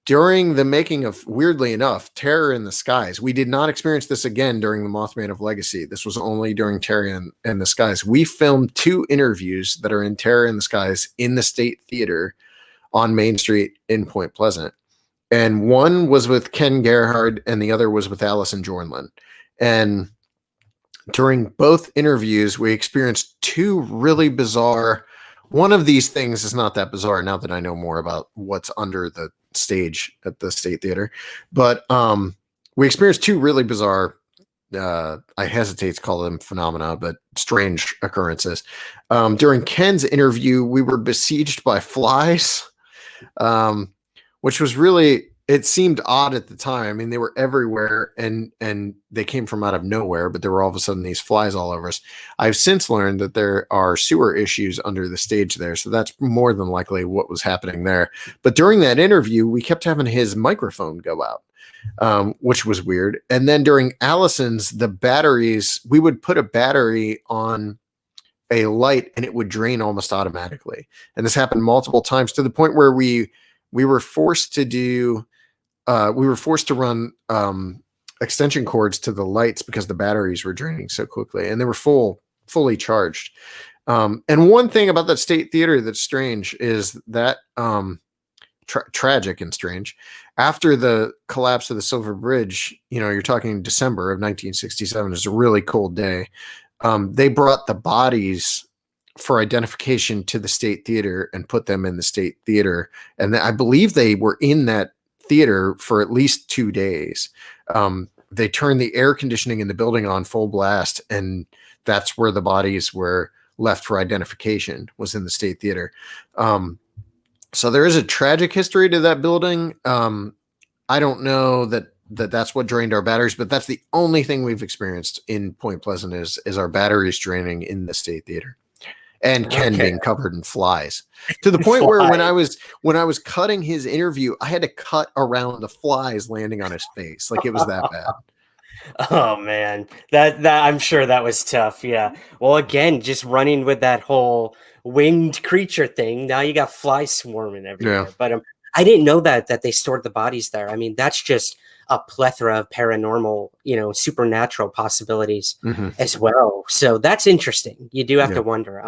during the making of, weirdly enough, Terror in the Skies, we did not experience this again during the Mothman of Legacy. This was only during Terror in the Skies. We filmed 2 interviews that are in Terror in the Skies in the State Theater on Main Street in Point Pleasant. And one was with Ken Gerhard and the other was with Allison Jornlin. And during both interviews, we experienced 2 really bizarre. One of these things is not that bizarre now that I know more about what's under the stage at the State Theater, but we experienced 2 really bizarre, I hesitate to call them phenomena, but strange occurrences. During Ken's interview, we were besieged by flies, which was really, it seemed odd at the time. I mean, they were everywhere and they came from out of nowhere, but there were all of a sudden these flies all over us. I've since learned that there are sewer issues under the stage there. So that's more than likely what was happening there. But during that interview, we kept having his microphone go out, which was weird. And then during Allison's, the batteries, we would put a battery on a light and it would drain almost automatically. And this happened multiple times to the point where we were forced to run extension cords to the lights because the batteries were draining so quickly, and they were fully charged. And one thing about that State Theater that's strange is that tragic and strange. After the collapse of the Silver Bridge, you're talking December of 1967. It's a really cold day. They brought the bodies for identification to the State Theater and put them in the State Theater. And I believe they were in that theater for at least 2 days. They turned the air conditioning in the building on full blast, and that's where the bodies were left for identification, was in the State Theater. So there is a tragic history to that building. I don't know that's what drained our batteries, but that's the only thing we've experienced in Point Pleasant is our batteries draining in the State Theater. And Ken being covered in flies, to the point where when I was cutting his interview, I had to cut around the flies landing on his face. Like, it was that bad. Oh man, that I'm sure that was tough. Yeah. Well, again, just running with that whole winged creature thing. Now you got flies swarming everywhere. Yeah. But I didn't know that they stored the bodies there. I mean, that's just a plethora of paranormal, supernatural possibilities as well. So that's interesting. You do have to wonder.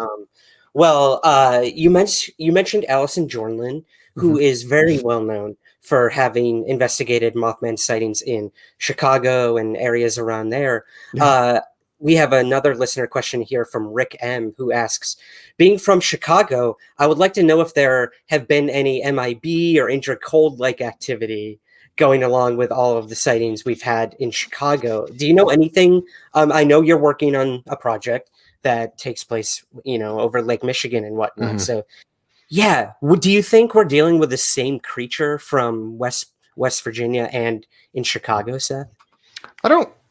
You mentioned Allison Jornlin, who is very well known for having investigated Mothman sightings in Chicago and areas around there. Yeah. We have another listener question here from Rick M, who asks, being from Chicago, I would like to know if there have been any MIB or intra-cold-like activity going along with all of the sightings we've had in Chicago. Do you know anything? I know you're working on a project that takes place, over Lake Michigan and whatnot. Mhm. So, yeah, do you think we're dealing with the same creature from West Virginia and in Chicago, Seth?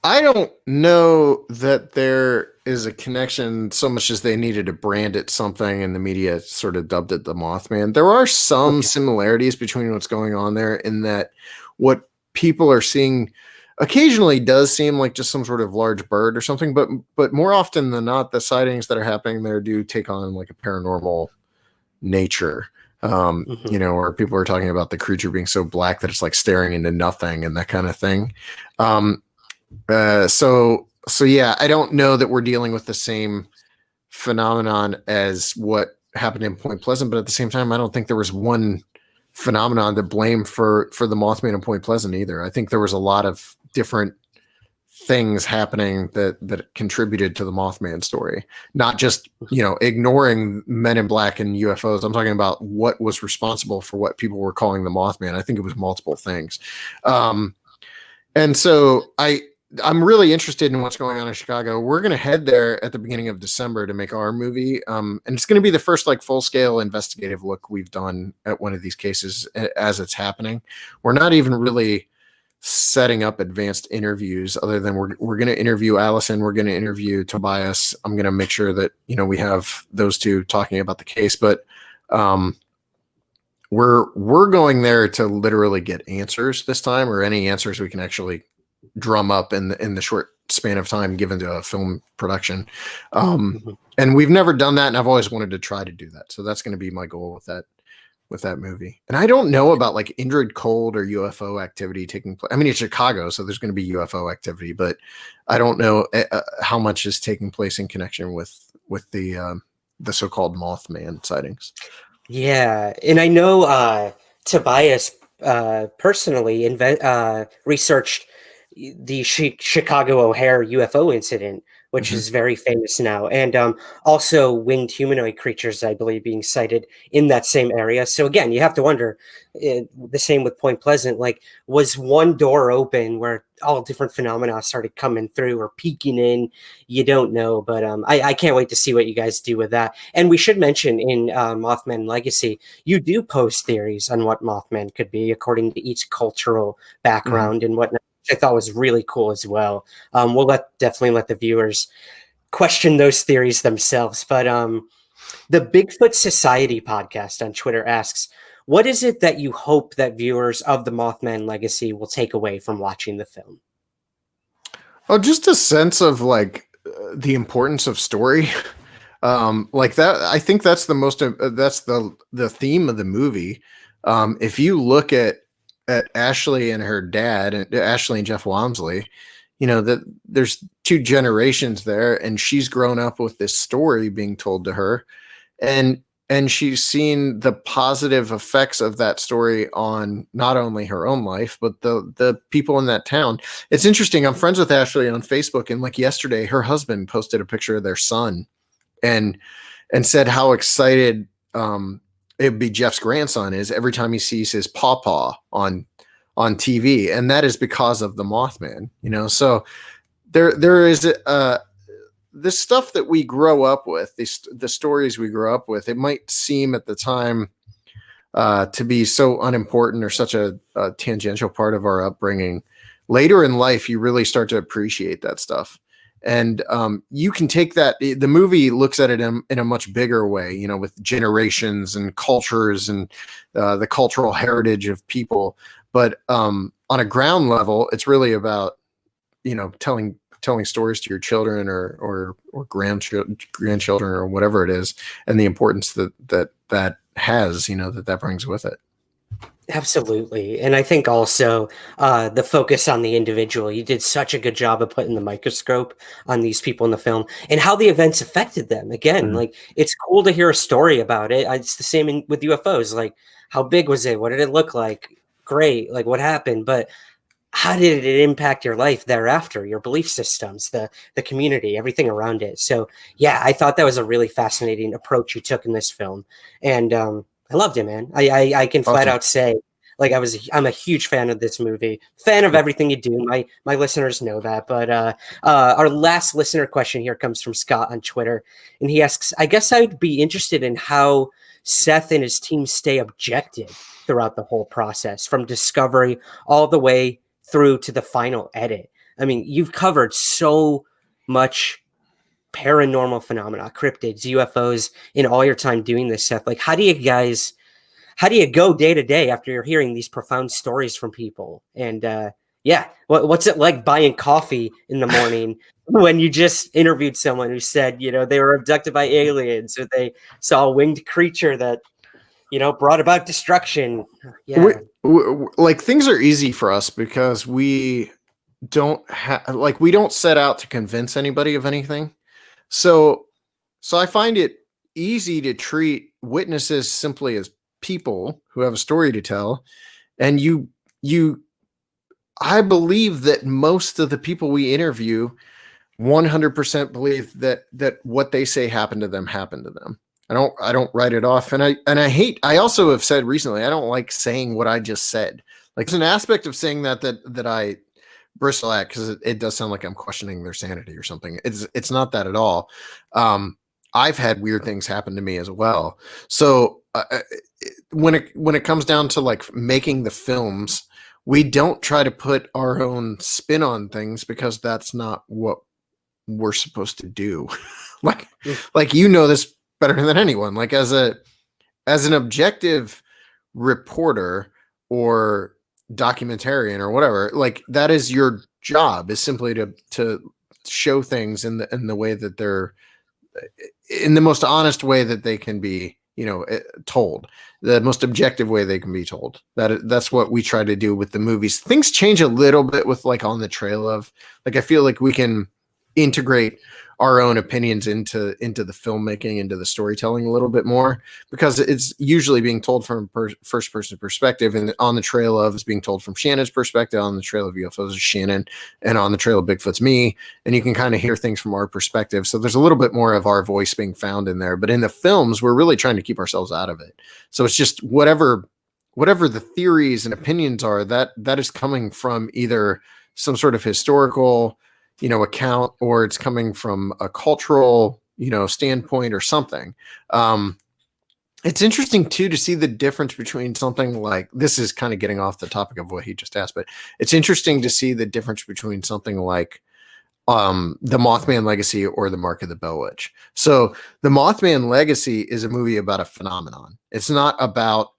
I don't know that there is a connection so much as they needed to brand it something and the media sort of dubbed it the Mothman. There are some similarities between what's going on there in that what people are seeing occasionally does seem like just some sort of large bird or something, but more often than not, the sightings that are happening there do take on like a paranormal nature. Where people are talking about the creature being so black that it's like staring into nothing and that kind of thing. So yeah, I don't know that we're dealing with the same phenomenon as what happened in Point Pleasant, but at the same time, I don't think there was one phenomenon to blame for the Mothman in Point Pleasant either. I think there was a lot of different things happening that contributed to the Mothman story, not just ignoring Men in Black and UFOs. I'm talking about what was responsible for what people were calling the Mothman. I think it was multiple things, and so I'm really interested in what's going on in Chicago. We're going to head there at the beginning of December to make our movie. And it's going to be the first like full scale investigative look we've done at one of these cases as it's happening. We're not even really setting up advanced interviews other than we're going to interview Allison. We're going to interview Tobias. I'm going to make sure that, we have those two talking about the case, but, we're going there to literally get answers this time, or any answers we can actually drum up in the short span of time given to a film production. And we've never done that, and I've always wanted to try to do that. So that's going to be my goal with that movie. And I don't know about like Indrid Cold or UFO activity taking place. I mean, it's Chicago, so there's going to be UFO activity, but I don't know how much is taking place in connection with the so-called Mothman sightings. Yeah, and I know Tobias personally researched the Chicago O'Hare UFO incident, which is very famous now, and also winged humanoid creatures, I believe, being sighted in that same area. So again, you have to wonder, the same with Point Pleasant, like, was one door open where all different phenomena started coming through or peeking in? You don't know, but I can't wait to see what you guys do with that. And we should mention in Mothman Legacy, you do post theories on what Mothman could be according to each cultural background and whatnot. I thought was really cool as well. We'll definitely let the viewers question those theories themselves. But the Bigfoot Society podcast on Twitter asks, what is it that you hope that viewers of the Mothman Legacy will take away from watching the film? Oh, just a sense of like the importance of story. Like that, I think that's the most, that's the theme of the movie. If you look at Ashley and her dad, and Ashley and Jeff Walmsley, that there's two generations there, and she's grown up with this story being told to her, and she's seen the positive effects of that story on not only her own life, but the people in that town. It's interesting. I'm friends with Ashley on Facebook, and like yesterday, her husband posted a picture of their son and said how excited, it'd be Jeff's grandson is every time he sees his pawpaw on TV. And that is because of the Mothman, so there is this stuff that we grow up with, the stories we grow up with. It might seem at the time to be so unimportant or such a tangential part of our upbringing. Later in life, you really start to appreciate that stuff. And you can take that. The movie looks at it in a much bigger way, with generations and cultures and the cultural heritage of people. But on a ground level, it's really about, telling stories to your children or grandchildren or whatever it is, and the importance that has, that brings with it. Absolutely. And I think also the focus on the individual, you did such a good job of putting the microscope on these people in the film and how the events affected them. Again, Mhm. like it's cool to hear a story about it. It's the same with UFOs. Like, how big was it? What did it look like? Great. Like, what happened? But how did it impact your life thereafter, your belief systems, the community, everything around it? So yeah, I thought that was a really fascinating approach you took in this film, and I loved it, man. I can flat Awesome. out say, like, I'm a huge fan of this movie, fan of Cool. everything you do. My listeners know that. But our last listener question here comes from Scott on Twitter, and he asks, I guess I'd be interested in how Seth and his team stay objective throughout the whole process, from discovery all the way through to the final edit. I mean, you've covered so much paranormal phenomena, cryptids, UFOs in all your time doing this stuff. Like, how do you go day to day after you're hearing these profound stories from people? And yeah, what's it like buying coffee in the morning when you just interviewed someone who said, they were abducted by aliens or they saw a winged creature that, brought about destruction? we, Yeah. like things are easy for us because we don't have like we don't set out to convince anybody of anything. So I find it easy to treat witnesses simply as people who have a story to tell. And you I believe that most of the people we interview 100% believe that what they say happened to them happened to them. I don't write it off. And I also have said recently, I don't like saying what I just said. Like, there's an aspect of saying that I bristle at, because it does sound like I'm questioning their sanity or something. It's not that at all. I've had weird things happen to me as well. So when it comes down to like making the films, we don't try to put our own spin on things, because that's not what we're supposed to do. like Mm. this better than anyone. Like, as an objective reporter or documentarian or whatever, like, that is your job, is simply to show things in the way that they're, in the most honest way that they can be, told, the most objective way they can be told. That's what we try to do with the movies. Things change a little bit with like On the Trail of, like, I feel like we can integrate our own opinions into the filmmaking, into the storytelling a little bit more, because it's usually being told from first person perspective, and On the Trail of is being told from Shannon's perspective. On the Trail of UFOs is Shannon, and On the Trail of Bigfoot's me, and you can kind of hear things from our perspective. So there's a little bit more of our voice being found in there, but in the films, we're really trying to keep ourselves out of it. So it's just whatever the theories and opinions are, that is coming from either some sort of historical, account, or it's coming from a cultural, standpoint or something. It's interesting too to see the difference between something like, this is kind of getting off the topic of what he just asked, but it's interesting to see the difference between something like the Mothman Legacy or the Mark of the Bell Witch. So the Mothman Legacy is a movie about a phenomenon. It's not about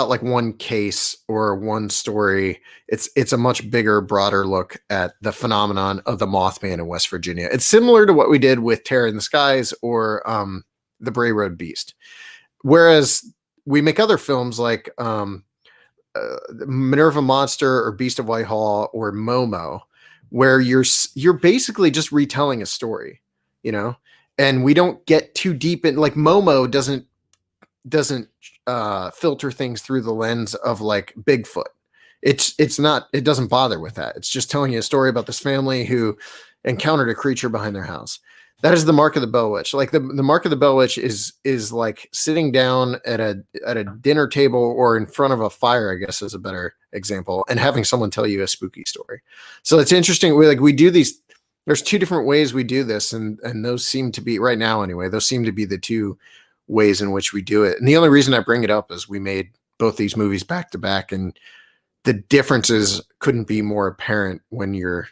like one case or one story. It's a much bigger, broader look at the phenomenon of the Mothman in West Virginia. It's similar to what we did with Terror in the Skies or the Bray Road Beast. Whereas we make other films like Minerva Monster or Beast of Whitehall or Momo, where you're basically just retelling a story, and we don't get too deep in, like, Momo doesn't filter things through the lens of like Bigfoot. It doesn't bother with that. It's just telling you a story about this family who encountered a creature behind their house. That is the Mark of the Bell Witch. Like, the Mark of the Bell Witch is like sitting down at a dinner table or in front of a fire, I guess is a better example, and having someone tell you a spooky story. So it's interesting. We do these. There's two different ways we do this, and those seem to be, right now anyway, those seem to be the two ways in which we do it. And the only reason I bring it up is we made both these movies back to back, and the differences couldn't be more apparent when you're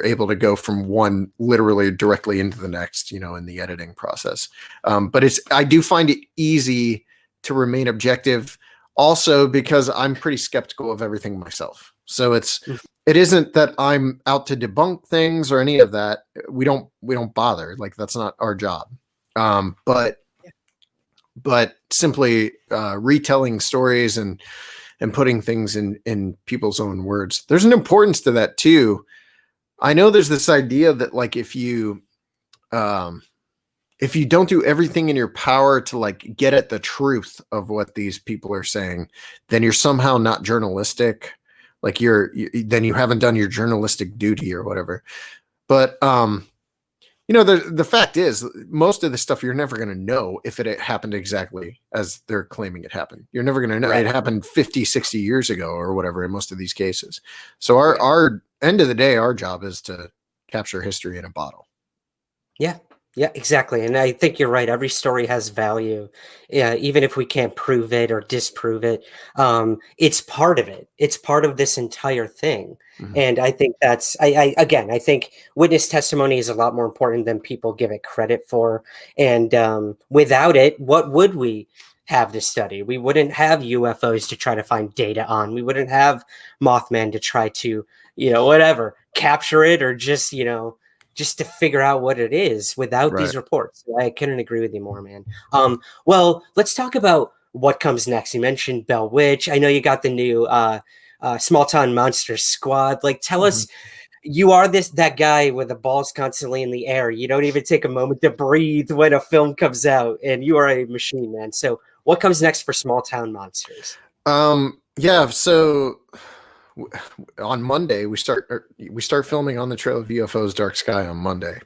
able to go from one literally directly into the next, in the editing process. But I do find it easy to remain objective, also because I'm pretty skeptical of everything myself. So it isn't that I'm out to debunk things or any of that. We don't bother. Like, that's not our job. But but simply retelling stories and putting things in people's own words. There's an importance to that too. I know there's this idea that like if you don't do everything in your power to like get at the truth of what these people are saying, then you're somehow not journalistic. Like then you haven't done your journalistic duty or whatever. But the fact is, most of the stuff you're never going to know if it happened exactly as they're claiming it happened. You're never going to know. Right. It happened 50, 60 years ago or whatever in most of these cases. So our end of the day, our job is to capture history in a bottle. Yeah. Yeah, exactly. And I think you're right. Every story has value. Yeah, even if we can't prove it or disprove it, it's part of it. It's part of this entire thing. Mm-hmm. And I think that's, I think witness testimony is a lot more important than people give it credit for. And without it, what would we have to study? We wouldn't have UFOs to try to find data on. We wouldn't have Mothman to try to, whatever, capture it or just, just to figure out what it is without these reports. I couldn't agree with you more, man. Well, let's talk about what comes next. You mentioned Bell Witch. I know you got the new Small Town Monster Squad. Like, tell us, you are that guy with the balls constantly in the air. You don't even take a moment to breathe when a film comes out, and you are a machine, man. So what comes next for Small Town Monsters? So on Monday we start filming On the Trail of UFOs Dark Sky on Monday,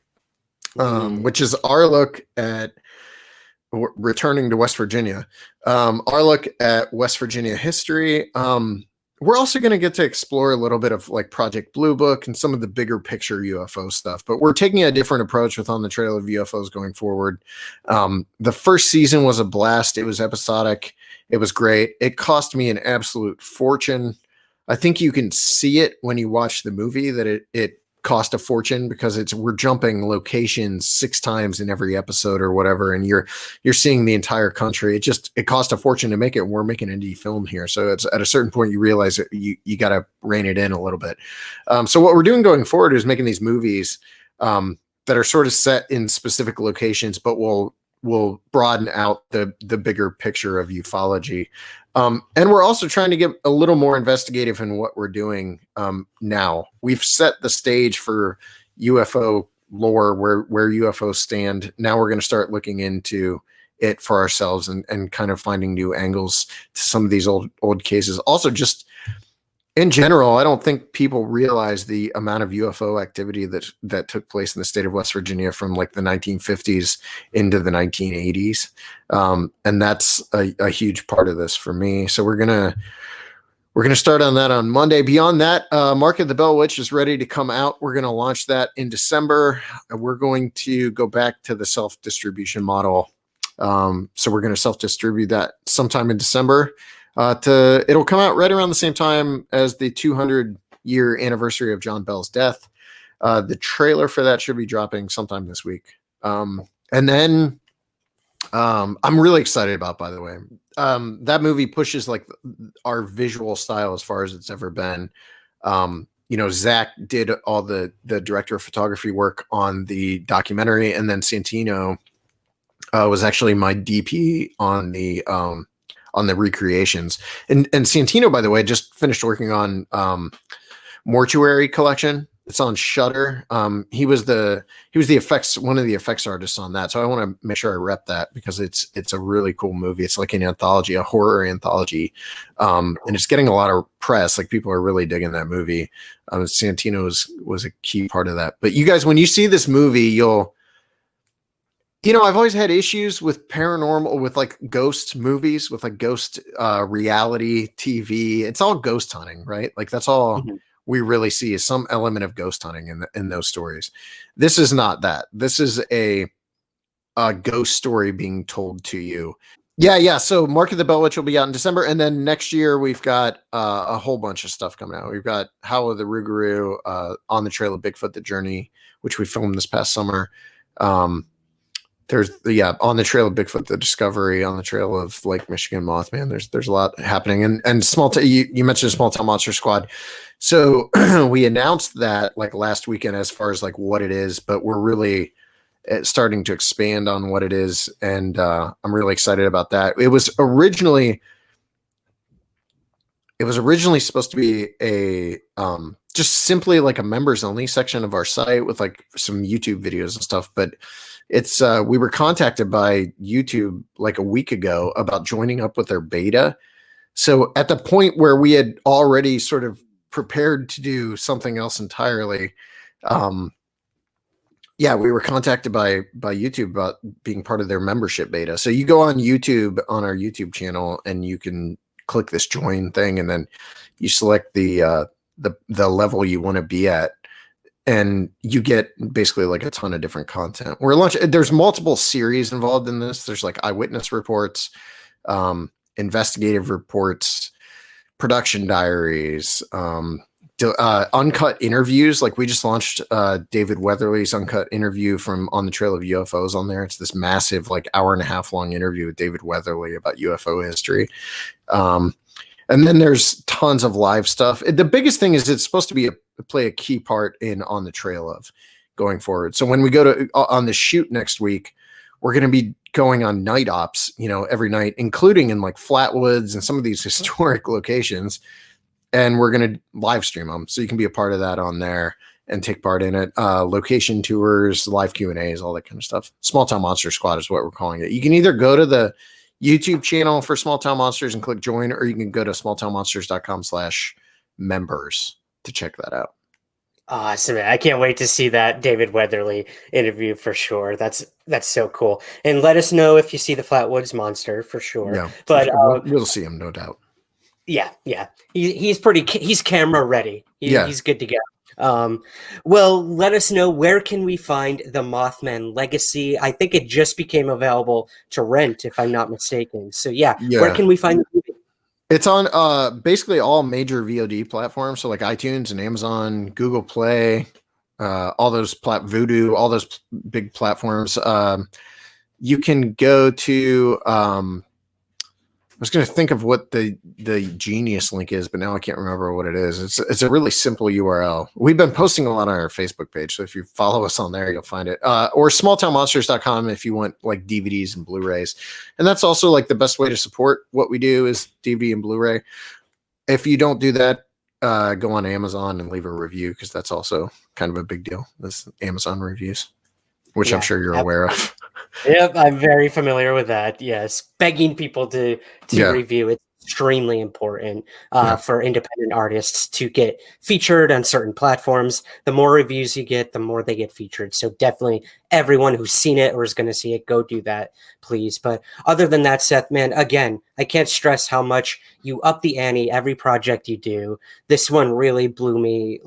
which is our look at returning to West Virginia, our look at West Virginia history. We're also going to get to explore a little bit of like Project Blue Book and some of the bigger picture UFO stuff, but we're taking a different approach with On the Trail of UFOs going forward. The first season was a blast. It was episodic. It was great. It cost me an absolute fortune. I think you can see it when you watch the movie that it cost a fortune because we're jumping locations 6 times in every episode or whatever, and you're seeing the entire country. It cost a fortune to make it. We're making an indie film here, so it's at a certain point you realize that you got to rein it in a little bit. So what we're doing going forward is making these movies that are sort of set in specific locations, but will broaden out the bigger picture of ufology. And we're also trying to get a little more investigative in what we're doing now. We've set the stage for UFO lore, where UFOs stand. Now we're going to start looking into it for ourselves and kind of finding new angles to some of these old cases. Also, just in general, I don't think people realize the amount of UFO activity that took place in the state of West Virginia from like the 1950s into the 1980s. And that's a huge part of this for me. So we're going to start on that on Monday. Beyond that, Mark of the Bell Witch is ready to come out. We're going to launch that in December. We're going to go back to the self-distribution model. So we're going to self-distribute that sometime in December. It'll come out right around the same time as the 200-year anniversary of John Bell's death. The trailer for that should be dropping sometime this week. And then I'm really excited about, by the way, that movie pushes like our visual style as far as it's ever been. Zach did all the director of photography work on the documentary, and then Santino was actually my DP on the recreations. And Santino, by the way, just finished working on Mortuary Collection. It's on Shudder. He was one of the effects artists on that. So I want to make sure I rep that because it's a really cool movie. It's like an anthology, a horror anthology. And it's getting a lot of press. Like people are really digging that movie. Santino was a key part of that. But you guys, when you see this movie, I've always had issues with paranormal, with like ghost movies, with like ghost reality TV. It's all ghost hunting, right? Like that's all we really see is some element of ghost hunting in those stories. This is not that. This is a ghost story being told to you. Yeah. So Mark of the Bell Witch will be out in December. And then next year we've got a whole bunch of stuff coming out. We've got Howl of the Rougarou, On the Trail of Bigfoot, The Journey, which we filmed this past summer. There's On the Trail of Bigfoot, The Discovery, On the Trail of Lake Michigan, Mothman. There's a lot happening, and you mentioned Small Town Monster Squad. So we announced that like last weekend as far as like what it is, but we're really starting to expand on what it is, and I'm really excited about that. It was originally supposed to be a just simply like a members only section of our site with like some YouTube videos and stuff, but it's we were contacted by YouTube like a week ago about joining up with their beta. So at the point where we had already sort of prepared to do something else entirely, yeah, we were contacted by YouTube about being part of their membership beta. So you go on YouTube, on our YouTube channel, and you can click this join thing, and then you select the level you want to be at, and you get basically like a ton of different content. We're launching. There's multiple series involved in this. There's like eyewitness reports, investigative reports, production diaries, uncut interviews. Like we just launched David Weatherly's uncut interview from On the Trail of UFOs on there. It's this massive like 1.5 hour long interview with David Weatherly about UFO history. And then there's tons of live stuff. The biggest thing is it's supposed to play a key part in On the Trail of going forward. So when we go to on the shoot next week, we're going to be going on night ops, every night, including in like Flatwoods and some of these historic locations. And we're going to live stream them. So you can be a part of that on there and take part in it. Location tours, live Q&As, all that kind of stuff. Small Town Monster Squad is what we're calling it. You can either go to the YouTube channel for Small Town Monsters and click join, or you can go to smalltownmonsters.com/members to check that out. Awesome. I can't wait to see that David Weatherly interview for sure. That's so cool. And let us know if you see the Flatwoods Monster for sure. Yeah, but we'll see him, no doubt. Yeah. He's camera ready. He's good to go. Well, let us know, where can we find the Mothman Legacy? I think it just became available to rent, if I'm not mistaken. So where can we find the movie? It's on basically all major VOD platforms, so like iTunes and Amazon, Google Play, all those Vudu, all those big platforms. You can go to I was going to think of what the Genius link is, but now I can't remember what it is. It's a really simple URL. We've been posting a lot on our Facebook page, so if you follow us on there, you'll find it. Or smalltownmonsters.com if you want like DVDs and Blu-rays. And that's also like the best way to support what we do is DVD and Blu-ray. If you don't do that, go on Amazon and leave a review, because that's also kind of a big deal. This Amazon reviews, which I'm sure you're aware of. Yep, I'm very familiar with that. Yes, begging people to review. It's extremely important for independent artists to get featured on certain platforms. The more reviews you get, the more they get featured. So definitely everyone who's seen it or is going to see it, go do that, please. But other than that, Seth, man, again, I can't stress how much you up the ante every project you do. This one really blew me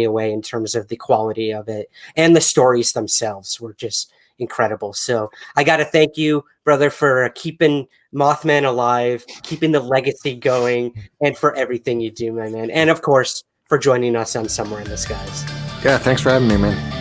away in terms of the quality of it, and the stories themselves were just incredible. So I got to thank you, brother, for keeping Mothman alive, keeping the legacy going, and for everything you do, my man. And of course, for joining us on Somewhere in the Skies. Yeah, thanks for having me, man.